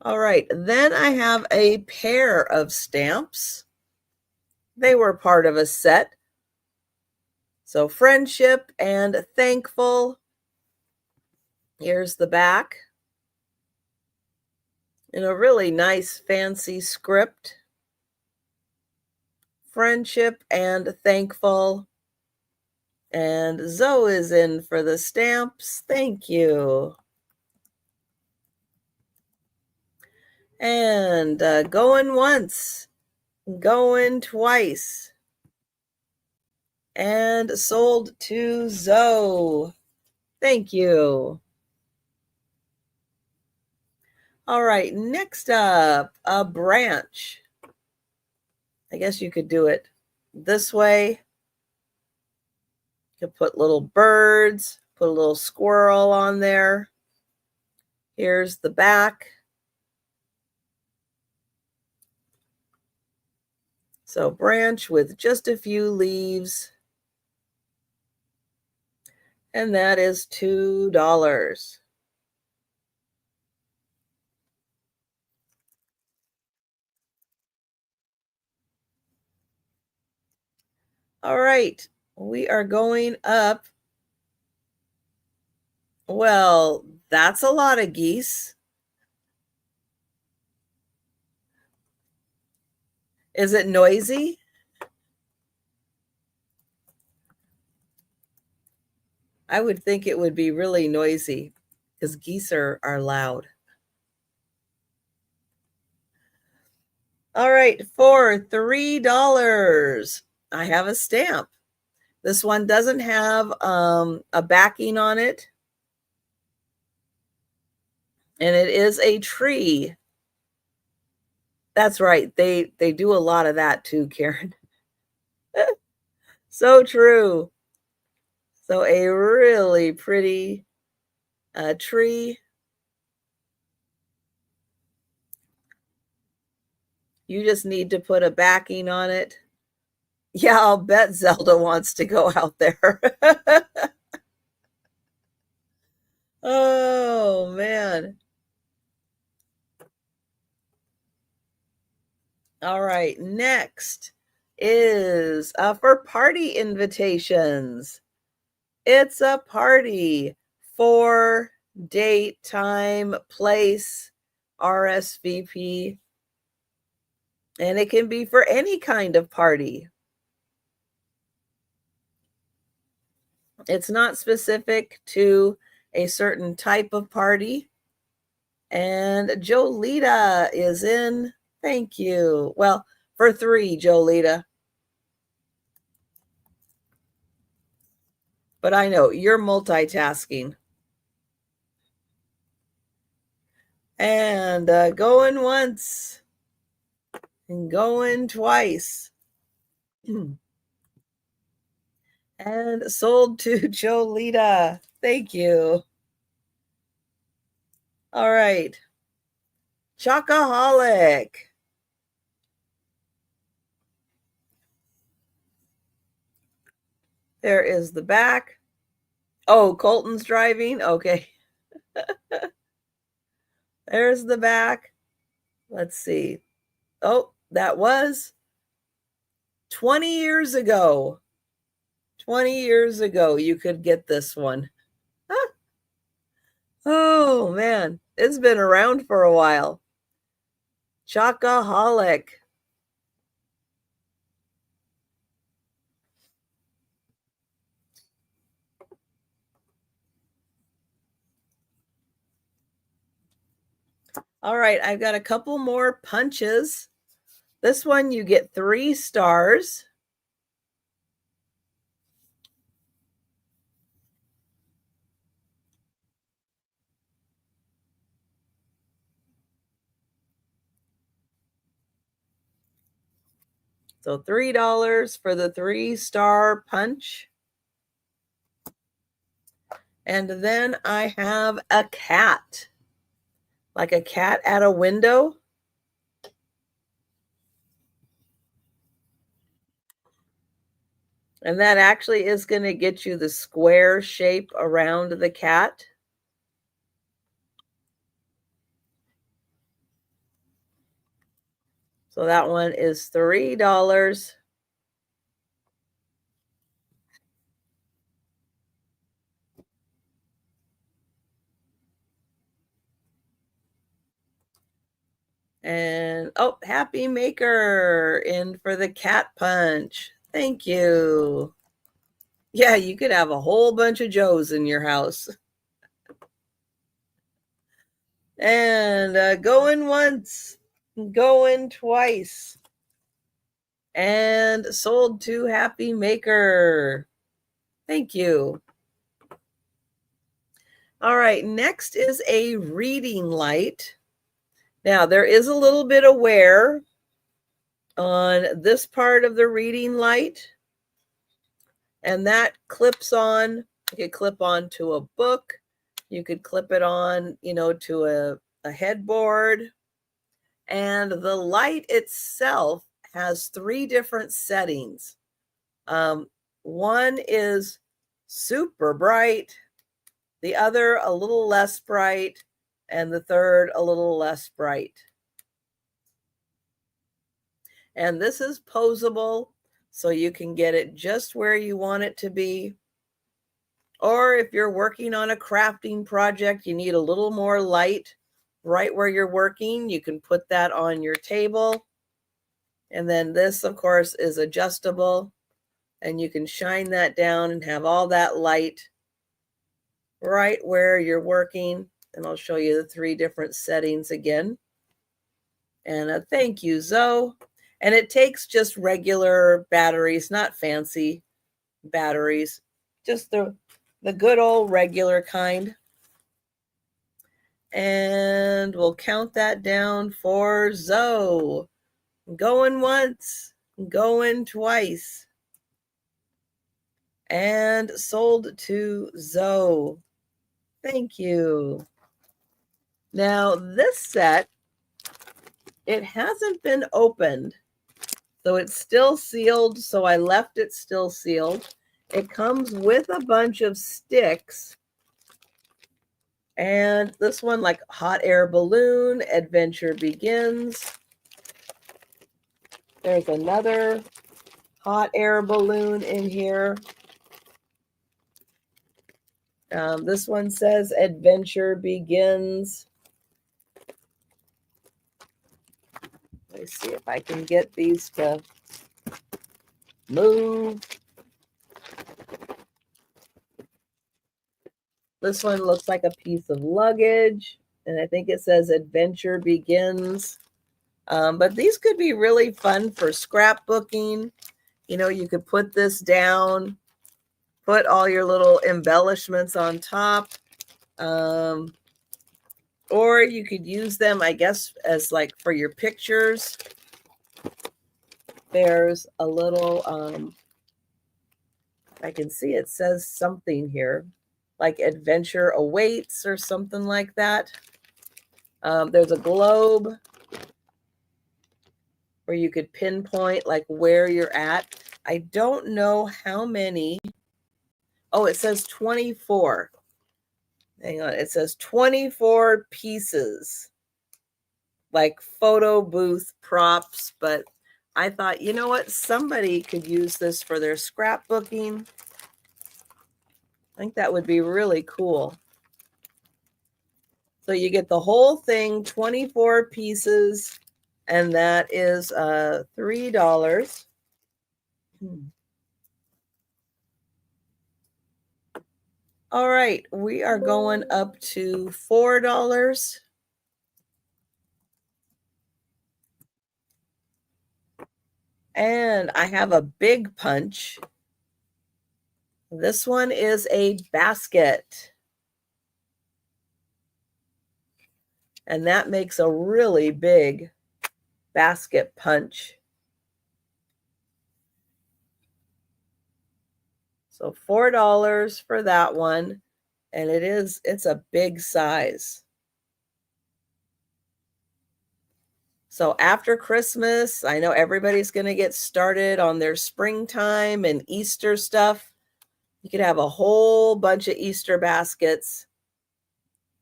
All right, then I have a pair of stamps. They were part of a set. So friendship and thankful. Here's the back in a really nice fancy script. Friendship and thankful. And Zoe is in for the stamps. Thank you. And going once, going twice. And sold to Zoe. Thank you. All right, next up, a branch. I guess you could do it this way. You could put little birds, put a little squirrel on there. Here's the back. So branch with just a few leaves. And that is $2. All right, we are going up. Well, that's a lot of geese. Is it noisy? I would think it would be really noisy because geese are loud. All right, for $3, I have a stamp. This one doesn't have a backing on it. And it is a tree. That's right. They do a lot of that too, Karen. So true. So a really pretty tree. You just need to put a backing on it. Yeah, I'll bet Zelda wants to go out there. Oh, man. All right, next is for party invitations. It's a party for date, time, place, RSVP, and it can be for any kind of party. It's not specific to a certain type of party. And Jolita is in. Thank you. Well, for 3, Jolita. But I know you're multitasking. And going once and going twice. And sold to Jolita. Thank you. All right. Chocoholic. There is the back. Oh, Colton's driving. Okay. There's the back. Let's see. Oh, that was 20 years ago. 20 years ago, you could get this one. Huh? Oh, man. It's been around for a while. Chocoholic. All right, I've got a couple more punches. This one, you get 3 stars. So $3 for the 3-star punch. And then I have a cat, like a cat at a window. And that actually is going to get you the square shape around the cat. So that one is $3. And oh, Happy Maker in for the cat punch. Thank you. Yeah, you could have a whole bunch of Joes in your house. And going once, going twice. And sold to Happy Maker. Thank you. All right, next is a reading light. Now, there is a little bit of wear on this part of the reading light, and that clips on. You could clip on to a book. You could clip it on, to a headboard. And the light itself has 3 different settings. One is super bright, the other a little less bright, and the third a little less bright. And this is posable, so you can get it just where you want it to be. Or if you're working on a crafting project, you need a little more light right where you're working, you can put that on your table. And then this, of course, is adjustable, and you can shine that down and have all that light right where you're working. And I'll show you the 3 different settings again. And thank you, Zoe. And it takes just regular batteries, not fancy batteries, just the good old regular kind. And we'll count that down for Zoe. Going once, going twice. And sold to Zoe. Thank you. Now, this set It hasn't been opened, so it's still sealed, so I left it still sealed. It comes with a bunch of sticks. And this one, like hot air balloon, adventure begins. There's another hot air balloon in here. This one says adventure begins. Let's see if I can get these to move. This one looks like a piece of luggage, and I think it says adventure begins. But these could be really fun for scrapbooking. You know, you could put this down, put all your little embellishments on top. Or you could use them, I guess, as like for your pictures. There's a little, I can see it says something here, like adventure awaits or something like that. There's a globe where you could pinpoint like where you're at. I don't know how many. Oh, it says 24. Hang on. It says 24 pieces, like photo booth props. But I thought, you know what? Somebody could use this for their scrapbooking. I think that would be really cool. So you get the whole thing, 24 pieces, and that is $3. All right, we are going up to $4. And I have a big punch. This one is a basket. And that makes a really big basket punch. So $4 for that one. And it's a big size. So after Christmas, I know everybody's going to get started on their springtime and Easter stuff. You could have a whole bunch of Easter baskets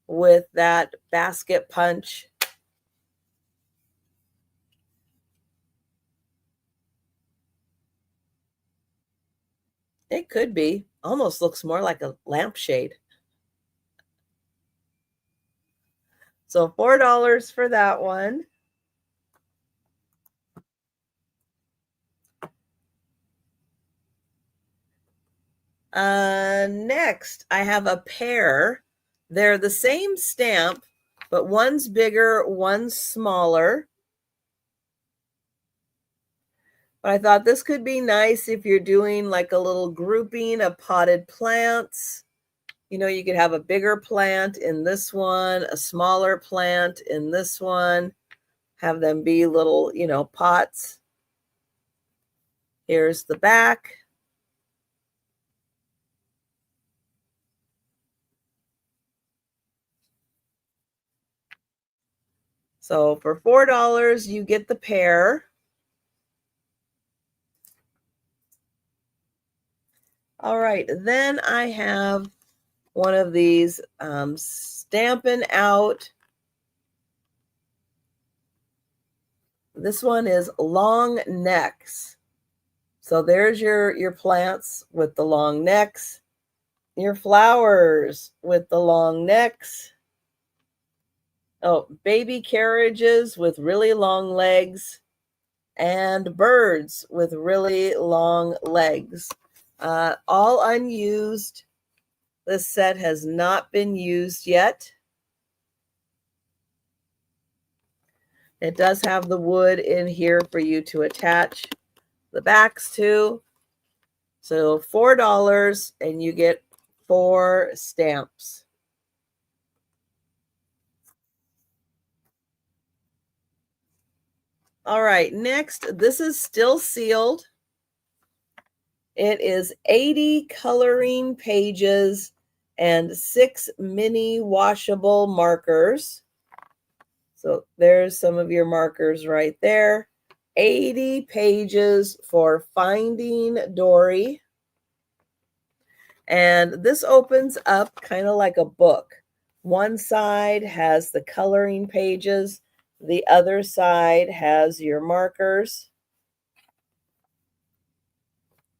with that basket punch. It could be. Almost looks more like a lampshade. So $4 for that one. Next, I have a pair. They're the same stamp, but one's bigger, one's smaller. But I thought this could be nice if you're doing like a little grouping of potted plants. You know, you could have a bigger plant in this one, a smaller plant in this one, have them be little, you know, pots. Here's the back. So for $4, you get the pair. All right, then I have one of these Stampin' Out. This one is long necks. So there's your plants with the long necks, your flowers with the long necks. Oh, baby carriages with really long legs, and birds with really long legs. All unused. This set has not been used yet. It does have the wood in here for you to attach the backs to. So $4 and you get 4 stamps. All right, next, this is still sealed. It is 80 coloring pages and 6 mini washable markers. So there's some of your markers right there. 80 pages for Finding Dory. And this opens up kind of like a book. One side has the coloring pages. The other side has your markers.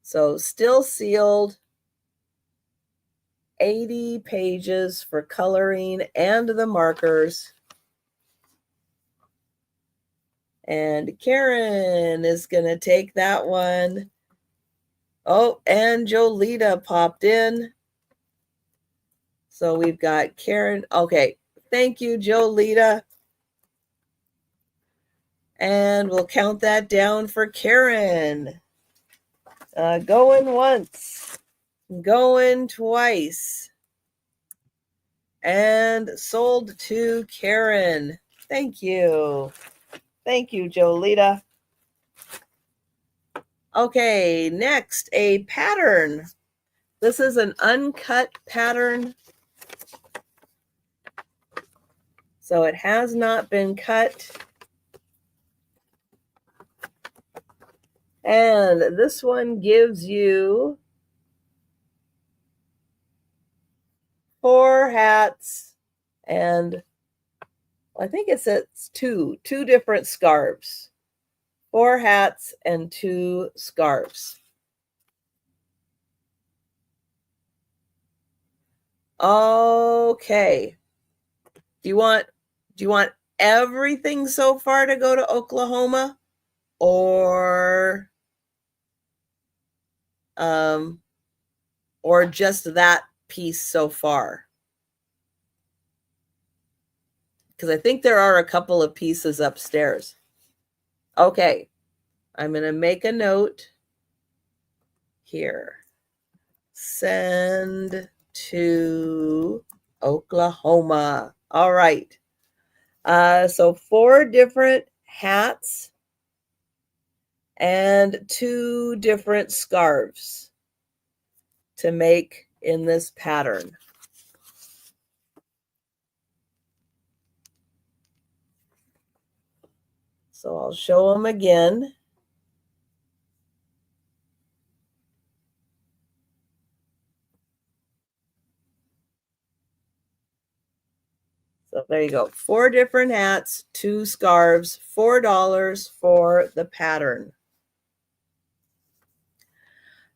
So still sealed. 80 pages for coloring and the markers. And Karen is going to take that one. Oh, and Jolita popped in. So we've got Karen. Okay, thank you, Jolita. And we'll count that down for Karen. Going once, going twice. And sold to Karen. Thank you. Thank you, Jolita. Okay, next, a pattern. This is an uncut pattern. So it has not been cut. And this one gives you 4 hats and I think it's two different scarves. 4 hats and 2 scarves. Okay. Do you want everything so far to go to Oklahoma or just that piece so far? Because I think there are a couple of pieces upstairs. Okay. I'm going to make a note here. Send to Oklahoma. All right. So 4 different hats and 2 different scarves to make in this pattern. So I'll show them again. So there you go. 4 different hats, 2 scarves, $4 for the pattern.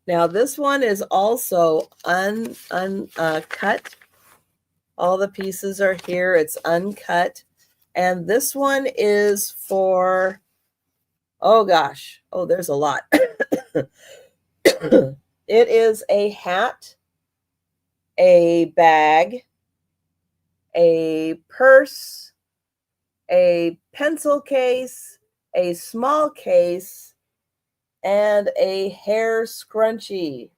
Now this one is also uncut. All the pieces are here. It's uncut. And this one is for, oh gosh, oh, there's a lot. It is a hat, a bag, a purse, a pencil case, a small case, and a hair scrunchie.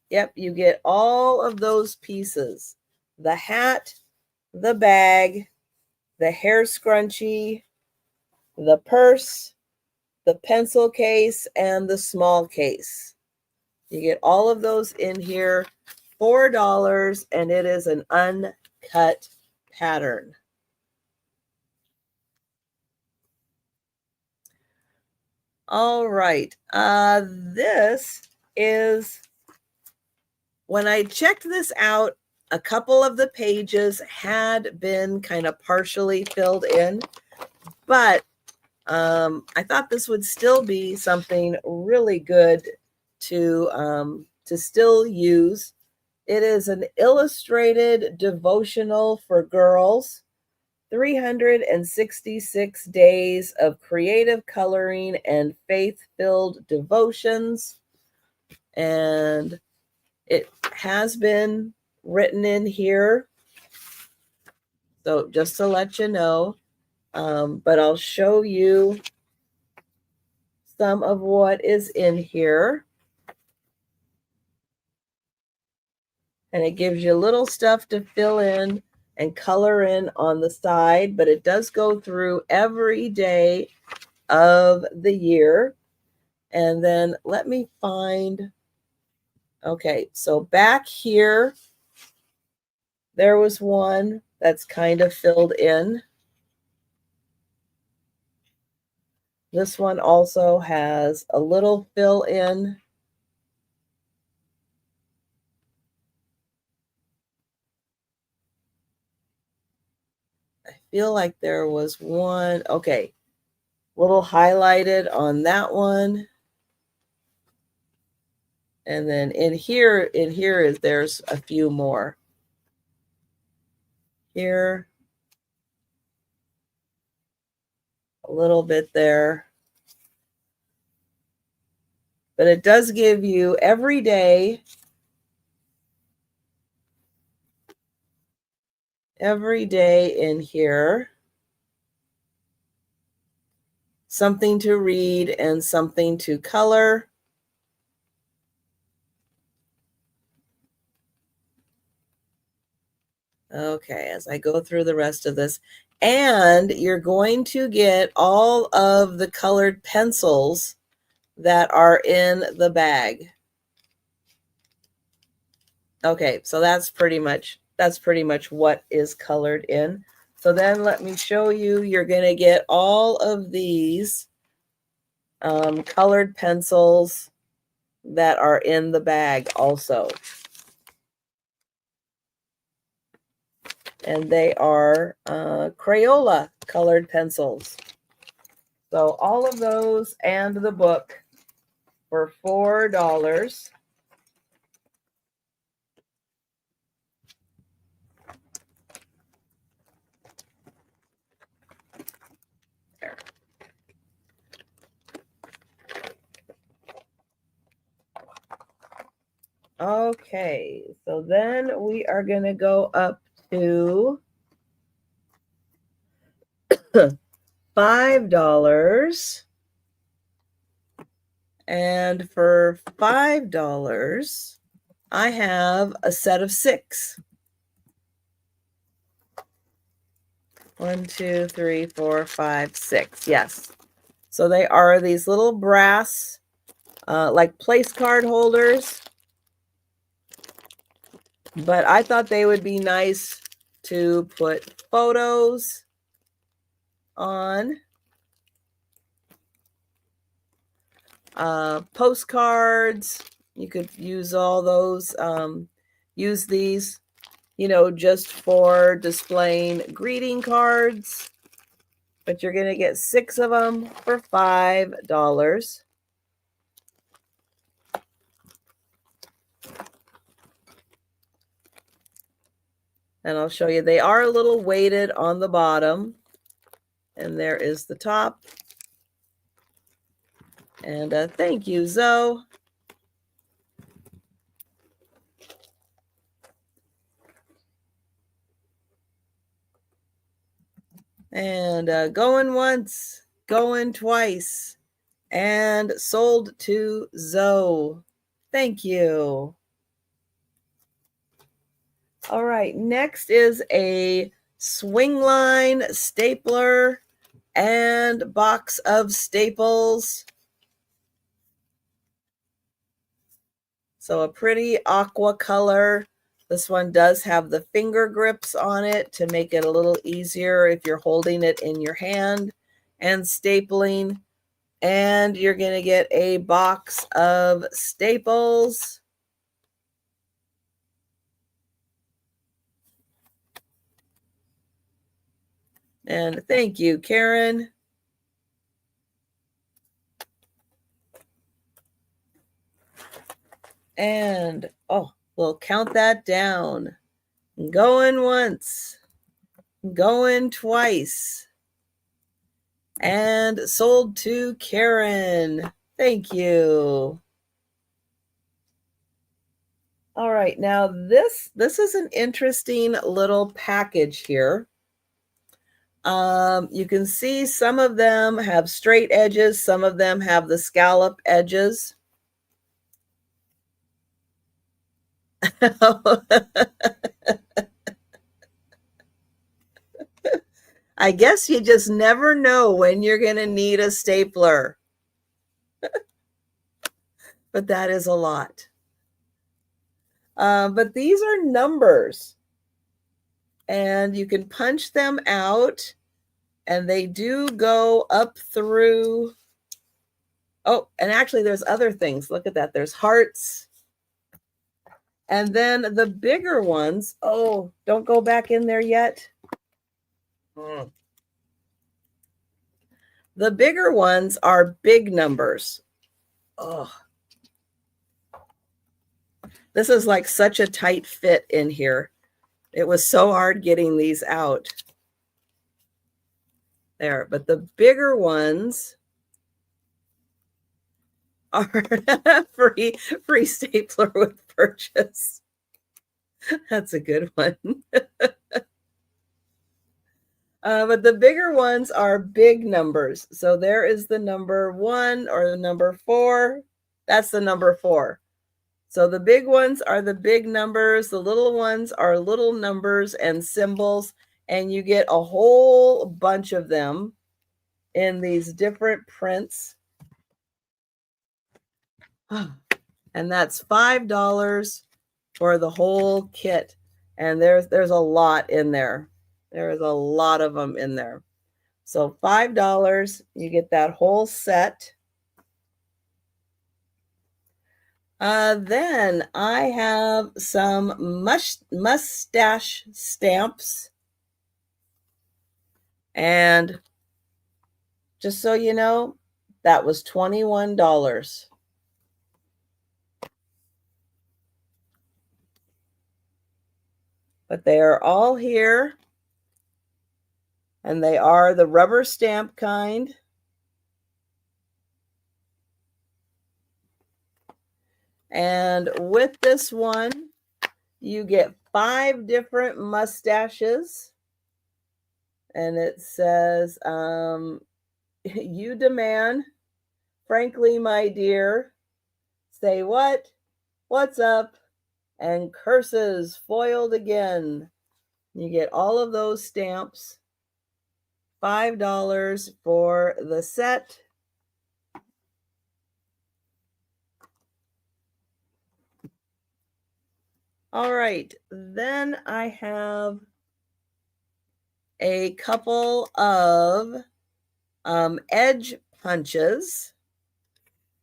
Yep, you get all of those pieces. The hat, the bag, the hair scrunchie, the purse, the pencil case, and the small case. You get all of those in here, $4, and it is an uncut pattern. All right. This is, when I checked this out, a couple of the pages had been kind of partially filled in, but I thought this would still be something really good to still use. It is an illustrated devotional for girls, 366 days of creative coloring and faith-filled devotions. And it has been written in here. So just to let you know, but I'll show you some of what is in here. And it gives you little stuff to fill in and color in on the side, but it does go through every day of the year. And then let me find, okay, so back here, there was one that's kind of filled in. This one also has a little fill in. I feel like there was one, okay, little highlighted on that one. And then there's a few more. Here, a little bit there. But it does give you every day in here something to read and something to color. Okay, as I go through the rest of this, and you're going to get all of the colored pencils that are in the bag. Okay, so that's pretty much what is colored in. So then let me show you, you're going to get all of these colored pencils that are in the bag also. And they are Crayola colored pencils. So all of those and the book for $4. There. Okay, so then we are going to go up to $5. And for $5, I have a set of 6. 1, 2, 3, 4, 5, 6. Yes. So they are these little brass, like place card holders. But I thought they would be nice to put photos on. Postcards. You could use all those. Use these, just for displaying greeting cards. But you're going to get 6 of them for $5. And I'll show you, they are a little weighted on the bottom. And there is the top. And thank you, Zoe. And going once, going twice, and sold to Zoe. Thank you. All right, next is a swing line stapler and box of staples. So a pretty aqua color. This one does have the finger grips on it to make it a little easier if you're holding it in your hand and stapling. And you're going to get a box of staples. And thank you, Karen. And, we'll count that down. Going once, going twice, and sold to Karen. Thank you. All right, now this is an interesting little package here. You can see some of them have straight edges, some of them have the scallop edges. I guess you just never know when you're going to need a stapler. But that is a lot. But these are numbers. And you can punch them out. And they do go up through Oh, and actually there's other things. Look at that. There's hearts. And then the bigger ones. Oh, don't go back in there yet. The bigger ones are big numbers. Oh, this is like such a tight fit in here. It was so hard getting these out. There, but the bigger ones are free stapler with purchase. That's a good one. But the bigger ones are big numbers. So there is the number 1 or the number 4. That's the number 4. So the big ones are the big numbers. The little ones are little numbers and symbols. And you get a whole bunch of them in these different prints. And that's $5 for the whole kit. And there's a lot in there. There's a lot of them in there. So $5, you get that whole set. Then I have some mustache stamps. And just so you know, that was $21. But they are all here. And they are the rubber stamp kind. And with this one, you get 5 different mustaches. And it says, you demand, frankly, my dear, say what? What's up? And curses foiled again. You get all of those stamps. $5 for the set. All right, then I have a couple of edge punches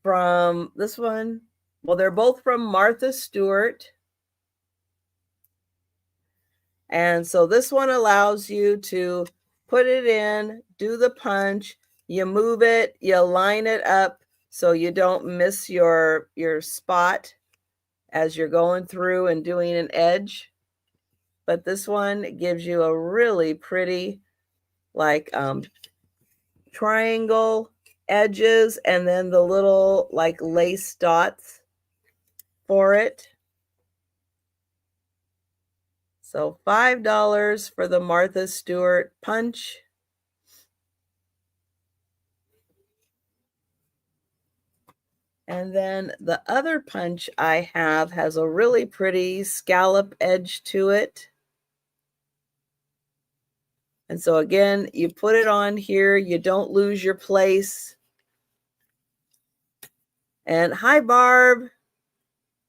from this one. Well, they're both from Martha Stewart. And so this one allows you to put it in, do the punch, you move it, you line it up so you don't miss your spot as you're going through and doing an edge. But this one gives you a really pretty like triangle edges and then the little like lace dots for it. So $5 for the Martha Stewart punch. And then the other punch I have has a really pretty scallop edge to it. And so again, you put it on here, you don't lose your place. And hi, Barb.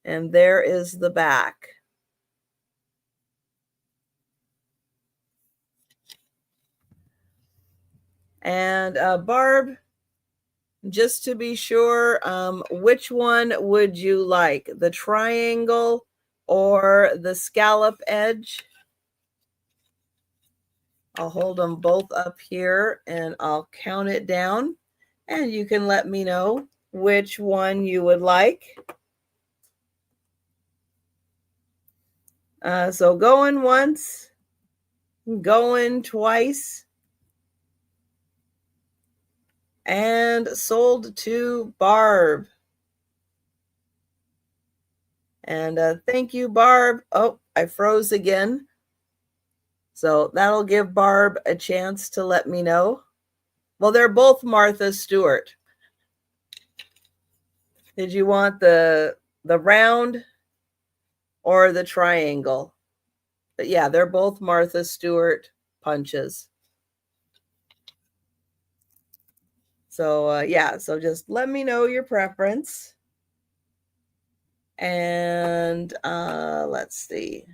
And there is the back. And Barb, just to be sure, which one would you like? The triangle or the scallop edge? I'll hold them both up here and I'll count it down. And you can let me know which one you would like. So going once, going twice, and sold to Barb. And thank you, Barb. Oh, I froze again. So that'll give Barb a chance to let me know. Well, they're both Martha Stewart. Did you want the round or the triangle? But yeah, they're both Martha Stewart punches. So yeah, so just let me know your preference. And let's see.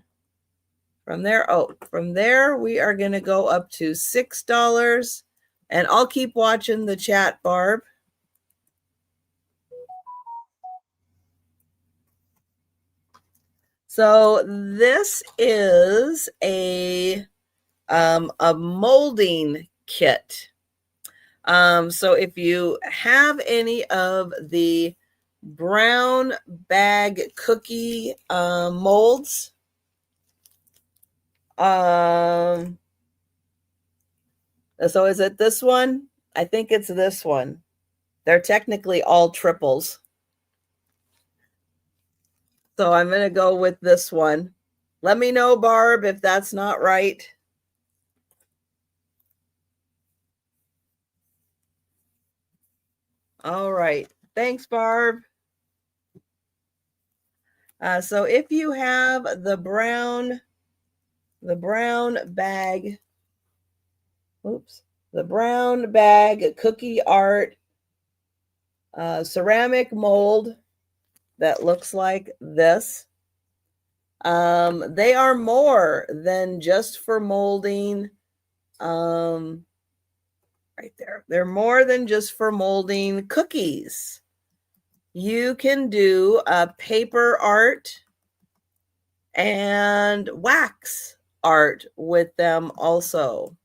From there, we are going to go up to $6. And I'll keep watching the chat, Barb. So this is a molding kit. So if you have any of the brown bag cookie molds, so is it this one? I think it's this one. They're technically all triples. So I'm going to go with this one. Let me know, Barb, if that's not right. All right. Thanks, Barb. So if you have the brown bag, the brown bag cookie art ceramic mold that looks like this, they are more than just for molding. Right there. They're more than just for molding cookies. You can do paper art and wax art with them also.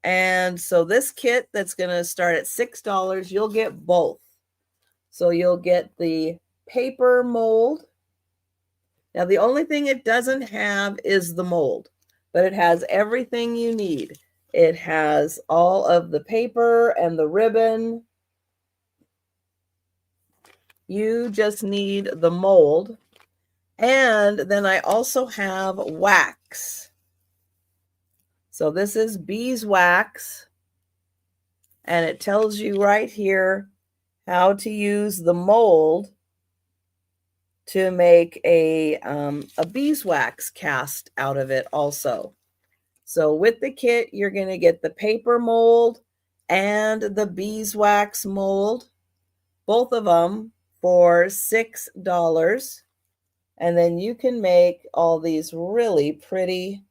And so this kit that's going to start at $6, you'll get both. So you'll get the paper mold. Now, the only thing it doesn't have is the mold, but it has everything you need. It has all of the paper and the ribbon. You just need the mold. And then I also have wax. So this is beeswax. And it tells you right here how to use the mold to make a beeswax cast out of it also. So with the kit, you're going to get the paper mold and the beeswax mold, both of them for $6. And then you can make all these really pretty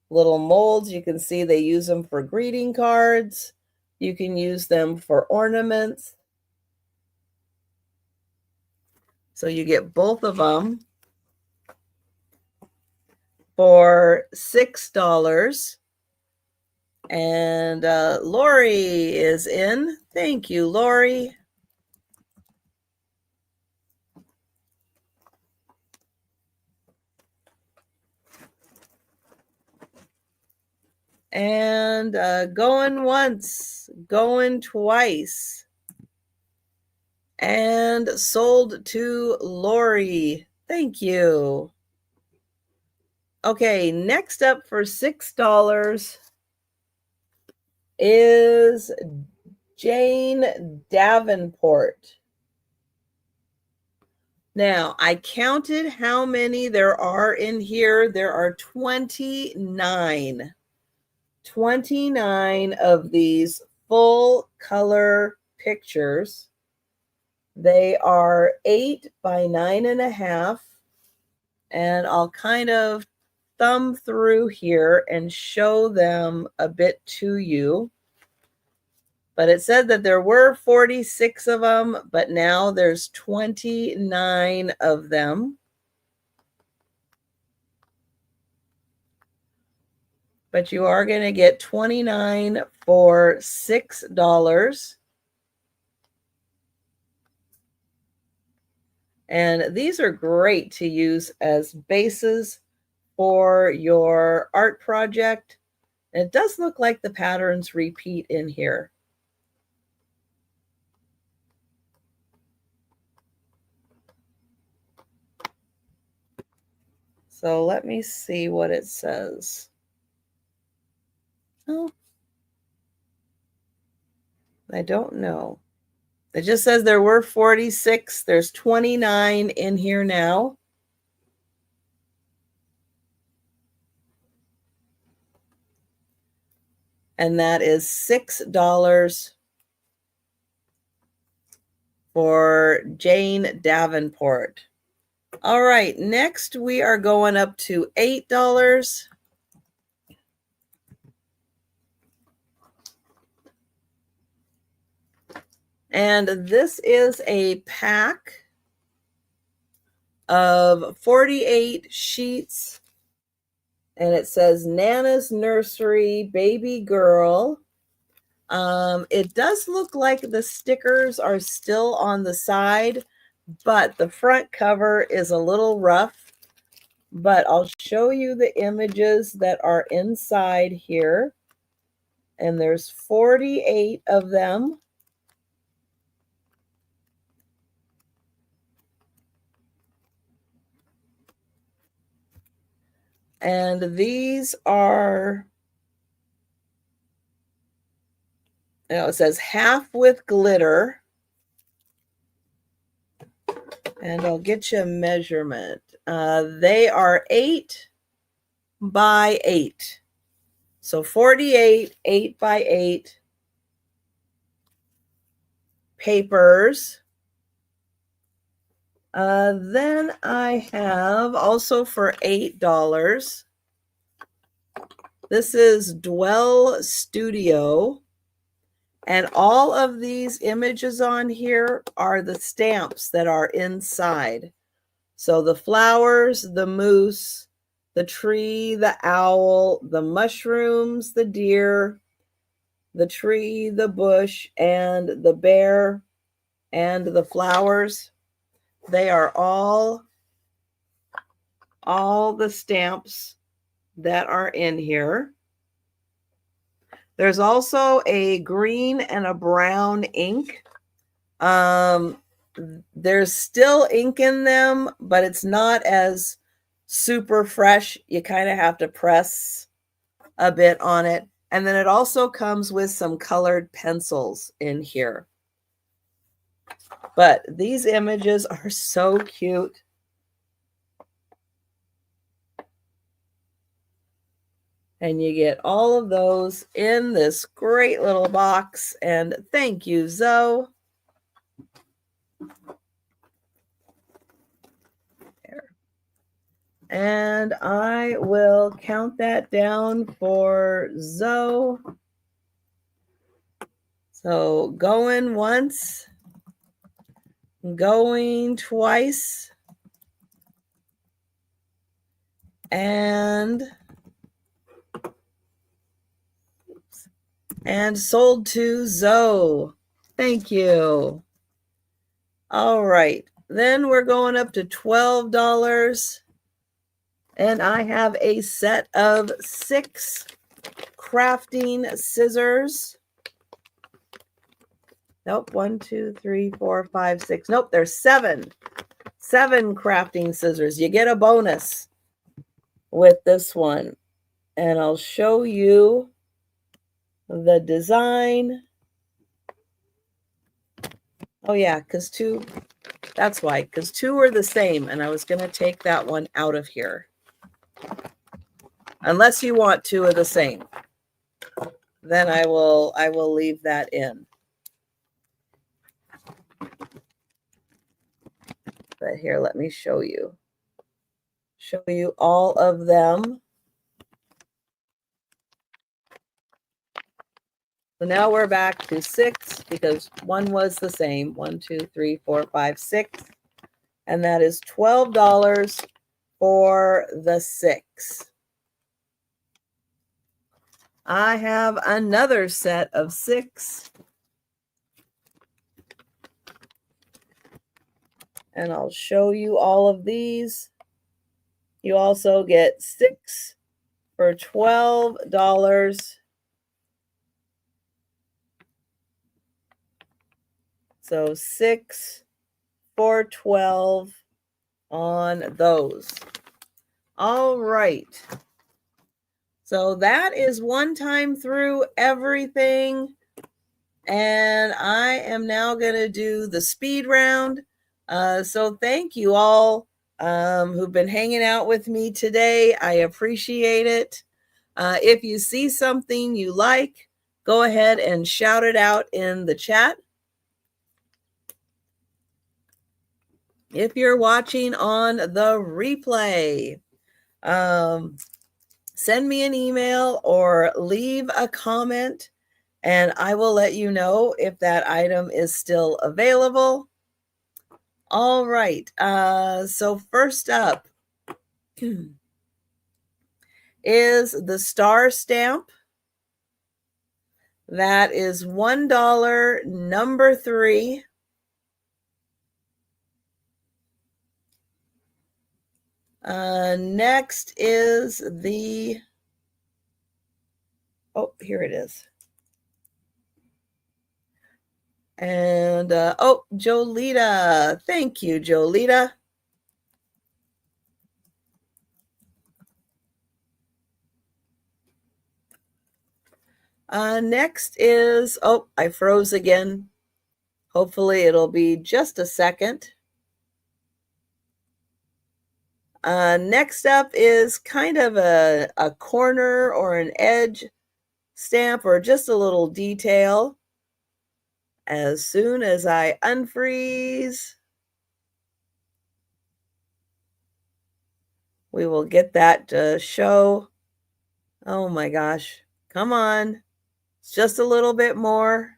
little molds. You can see they use them for greeting cards. You can use them for ornaments. So you get both of them for $6. And Lori is in. Thank you, Lori. And going once, going twice. And sold to Lori. Thank you. Okay, next up for $6 is Jane Davenport. Now, I counted how many there are in here. There are 29. 29 of these full color pictures. They are 8 by 9.5. And I'll kind of thumb through here and show them a bit to you. But it said that there were 46 of them, but now there's 29 of them. But you are going to get 29 for $6. And these are great to use as bases for your art project. And it does look like the patterns repeat in here. So let me see what it says. Oh, I don't know. It just says there were 46. There's 29 in here now. And that is $6 for Jane Davenport. All right, next we are going up to $8. And this is a pack of 48 sheets. And it says Nana's Nursery Baby Girl. It does look like the stickers are still on the side, but the front cover is a little rough. But I'll show you the images that are inside here. And there's 48 of them. And these are, it says half with glitter. And I'll get you a measurement. They are 8 by 8. So 48, 8 by 8 papers. Then I have also for $8. This is Dwell Studio. And all of these images on here are the stamps that are inside. So the flowers, the moose, the tree, the owl, the mushrooms, the deer, the tree, the bush, and the bear, and the flowers. They are all the stamps that are in here. There's also a green and a brown ink. There's still ink in them, but it's not as super fresh. You kind of have to press a bit on it. And then it also comes with some colored pencils in here. But these images are so cute. And you get all of those in this great little box. And thank you, Zoe. There. And I will count that down for Zoe. So going once, going twice, and sold to Zoe. Thank you. All right. Then we're going up to $12. And I have a set of 6 crafting scissors. Nope. 1, 2, 3, 4, 5, 6. Nope. There's 7. 7 crafting scissors. You get a bonus with this one. And I'll show you the design. Oh yeah, because 2, that's why, because 2 are the same, and I was going to take that one out of here. Unless you want 2 of the same, then I will leave that in. But here, let me show you. Show you all of them. So now we're back to 6 because 1 was the same. 1, 2, 3, 4, 5, 6. And that is $12 for the 6. I have another set of 6. And I'll show you all of these. You also get 6 for $12. So 6 for $12 on those. All right. So that is one time through everything. And I am now going to do the speed round. So thank you all who've been hanging out with me today. I appreciate it. If you see something you like, go ahead and shout it out in the chat. If you're watching on the replay, send me an email or leave a comment, and I will let you know if that item is still available. All right. So first up is the star stamp. That is $1, number 3. Next is the, oh, here it is. And, oh, Jolita. Thank you, Jolita. Next is, oh, I froze again. Hopefully it'll be just a second. Next up is kind of a corner or an edge stamp or just a little detail. As soon as I unfreeze, we will get that to show. Oh my gosh. Come on. It's just a little bit more.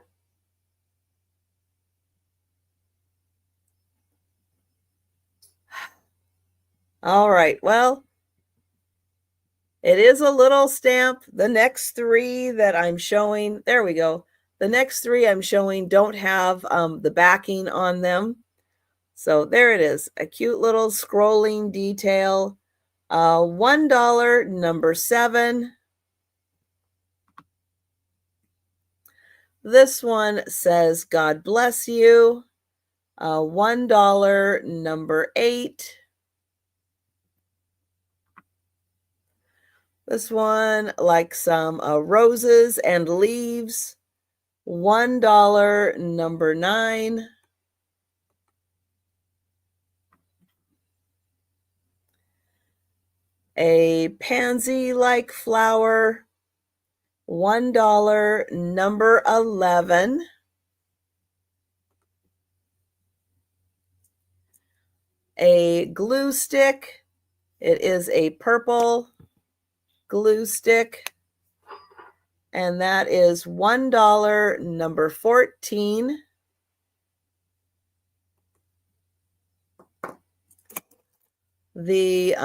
All right. Well, it is a little stamp. The next 3 that I'm showing, there we go. The next 3 I'm showing don't have the backing on them. So there it is, a cute little scrolling detail. $1, number 7. This one says, God bless you. $1, number 8. This one, like some roses and leaves. $1, number 9. A pansy-like flower. $1, number 11. A glue stick. It is a purple glue stick, and that is $1, number 14. The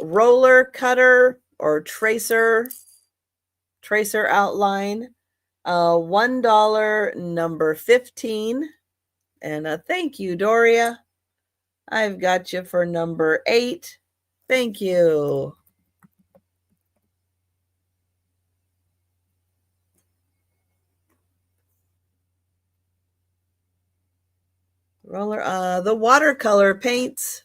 roller cutter or tracer outline, $1, number 15. And thank you, Doria. I've got you for number 8. Thank you. Roller, the watercolor paints.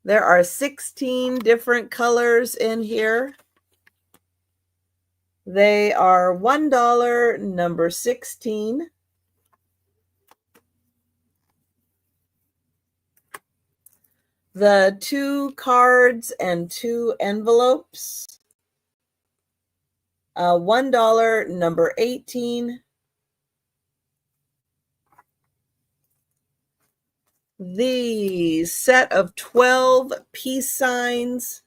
There are 16 different colors in here. They are $1, number 16. The 2 cards and 2 envelopes. $1, number 18. The set of 12 peace signs.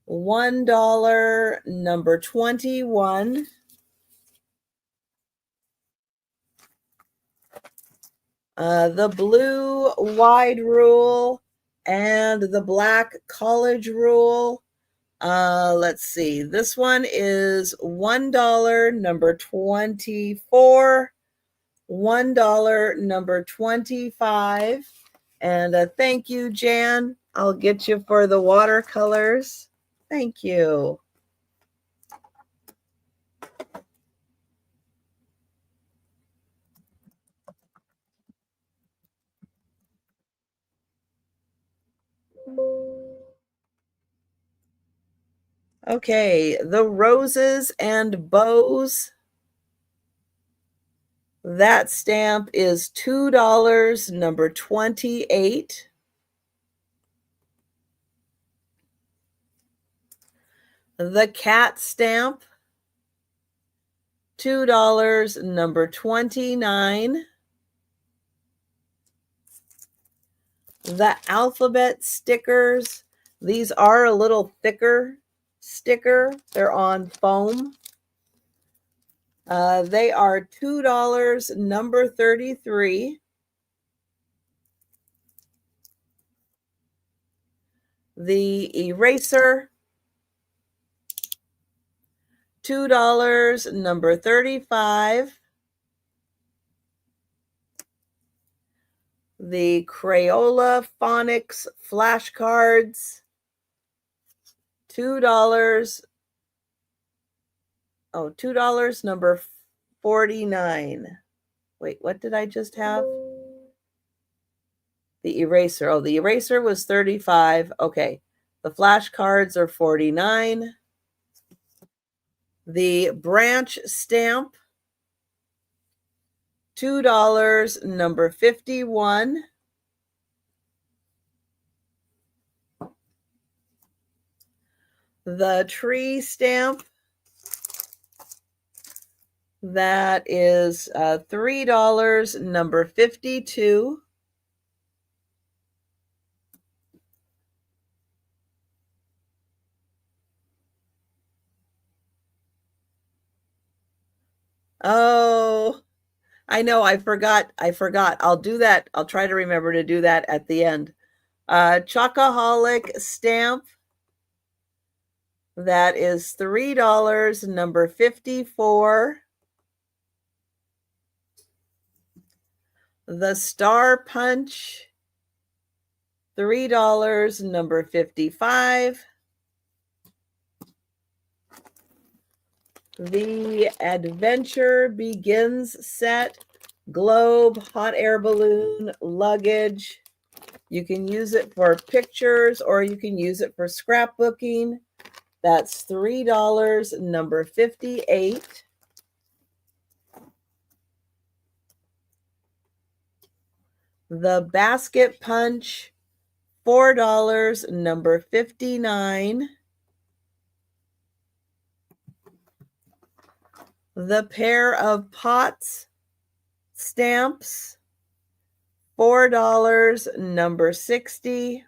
$1, number 21. The blue wide rule and the black college rule. Let's see. This one is $1, number 24. $1, number 25. And thank you, Jan. I'll get you for the watercolors. Thank you. Okay, the roses and bows. That stamp is $2, number 28. The cat stamp, $2, number 29. The alphabet stickers, these are a little thicker sticker. They're on foam. They are $2, number 33. The eraser, $2, number 35. The Crayola Phonics flashcards, $2. Oh, $2, number 49. Wait, what did I just have? The eraser. Oh, the eraser was 35. Okay. The flashcards are 49. The branch stamp, $2, number 51. The tree stamp, that is $3, number 52. Oh, I know, I forgot. I'll do that. I'll try to remember to do that at the end. Chocoholic stamp, that is $3, number 54. The Star Punch, $3, number 55. The Adventure Begins set, globe, hot air balloon, luggage. You can use it for pictures or you can use it for scrapbooking. That's $3, number 58. The Basket Punch, $4, number 59. The Pair of Pots stamps, $4, number 60.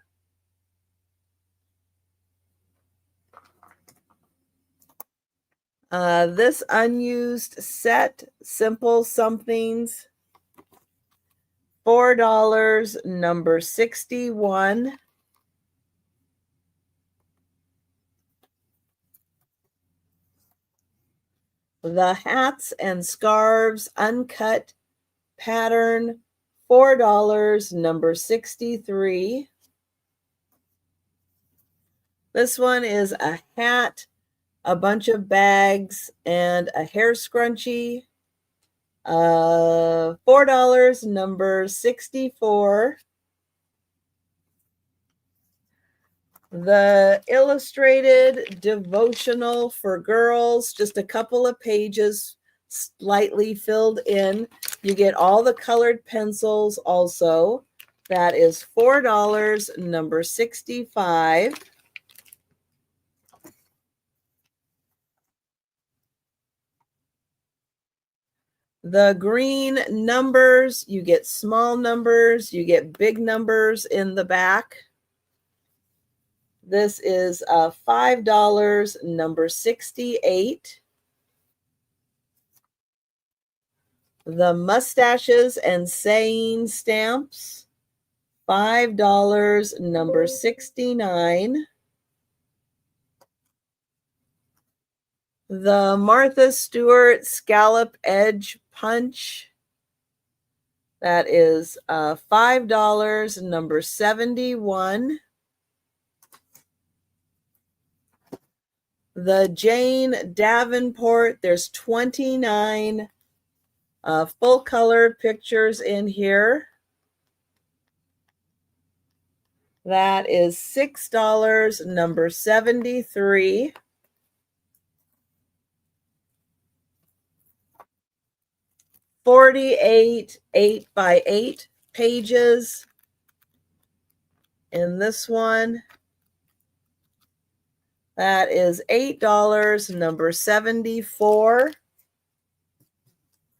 This unused set, Simple Somethings, $4, number 61. The Hats and Scarves Uncut Pattern, $4, number 63. This one is a hat, a bunch of bags, and a hair scrunchie. $4, number 64. The Illustrated Devotional for Girls, just a couple of pages slightly filled in. You get all the colored pencils also. That is $4, number 65. The green numbers, you get small numbers, you get big numbers in the back. This is $5, number 68. The Mustaches and Saying stamps, $5, number 69. The Martha Stewart Scallop Edge Punch, that is $5, number 71. The Jane Davenport, there's 29 full color pictures in here. That is $6, number 73. $48 8x8 pages in this one. That is $8, number 74.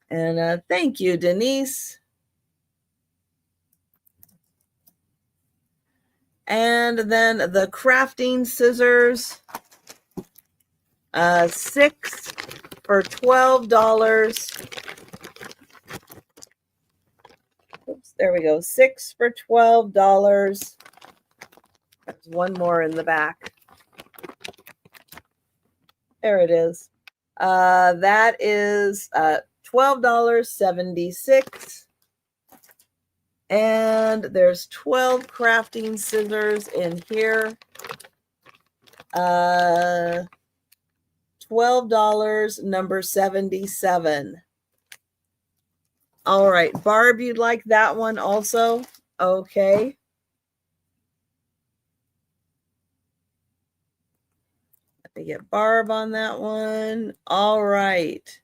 And thank you, Denise. And then the crafting scissors, 6 for $12. Oops, there we go. 6 for $12. There's one more in the back. There it is. That is $12.76. And there's 12 crafting scissors in here. $12, number 77. All right, Barb, you'd like that one also? Okay. Let me get Barb on that one. All right.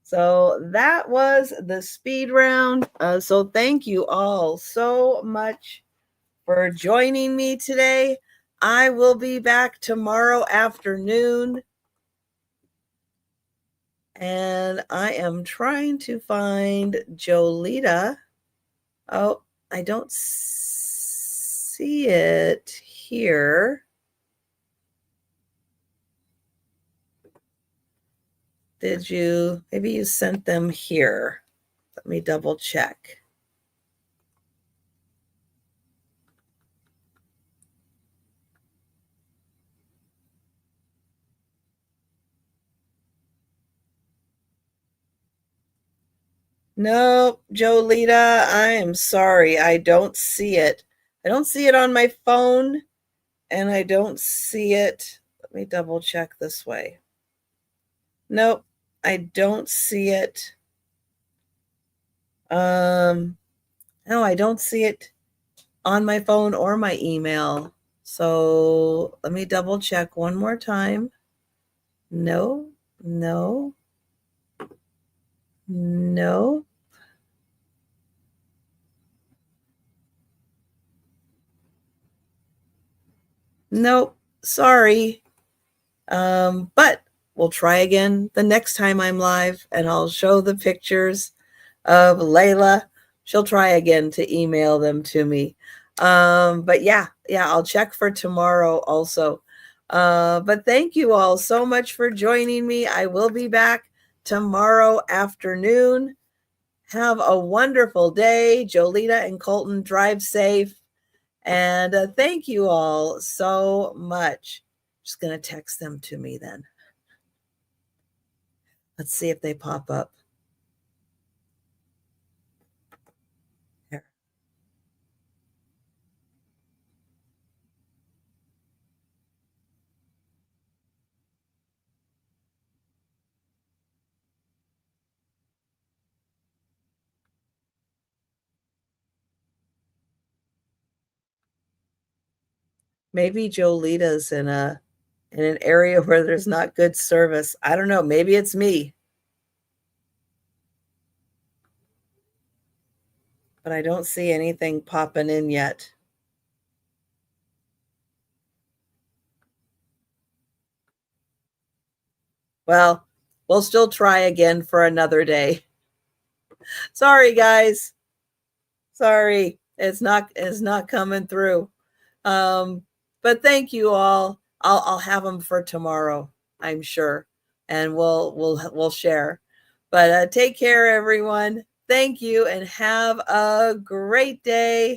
So that was the speed round. So thank you all so much for joining me today. I will be back tomorrow afternoon. And I am trying to find Jolita. Oh, I don't see it here. Did you? Maybe you sent them here. Let me double check. Nope, Jolita, I am sorry. I don't see it. I don't see it on my phone, and I don't see it. Let me double check this way. Nope, I don't see it. No, I don't see it on my phone or my email. So let me double check one more time. No, no, no. Nope, sorry. But we'll try again the next time I'm live, and I'll show the pictures of Layla. She'll try again to email them to me. But yeah, I'll check for tomorrow also. But thank you all so much for joining me. I will be back tomorrow afternoon. Have a wonderful day. Jolita and Colton, drive safe. And thank you all so much. Just going to text them to me then. Let's see if they pop up. Here. Maybe Jolita's in an area where there's not good service. I don't know. Maybe it's me. But I don't see anything popping in yet. Well, we'll still try again for another day. Sorry, guys. Sorry. It's not coming through. But thank you all. I'll have them for tomorrow, I'm sure. And we'll share. But take care, everyone. Thank you and have a great day.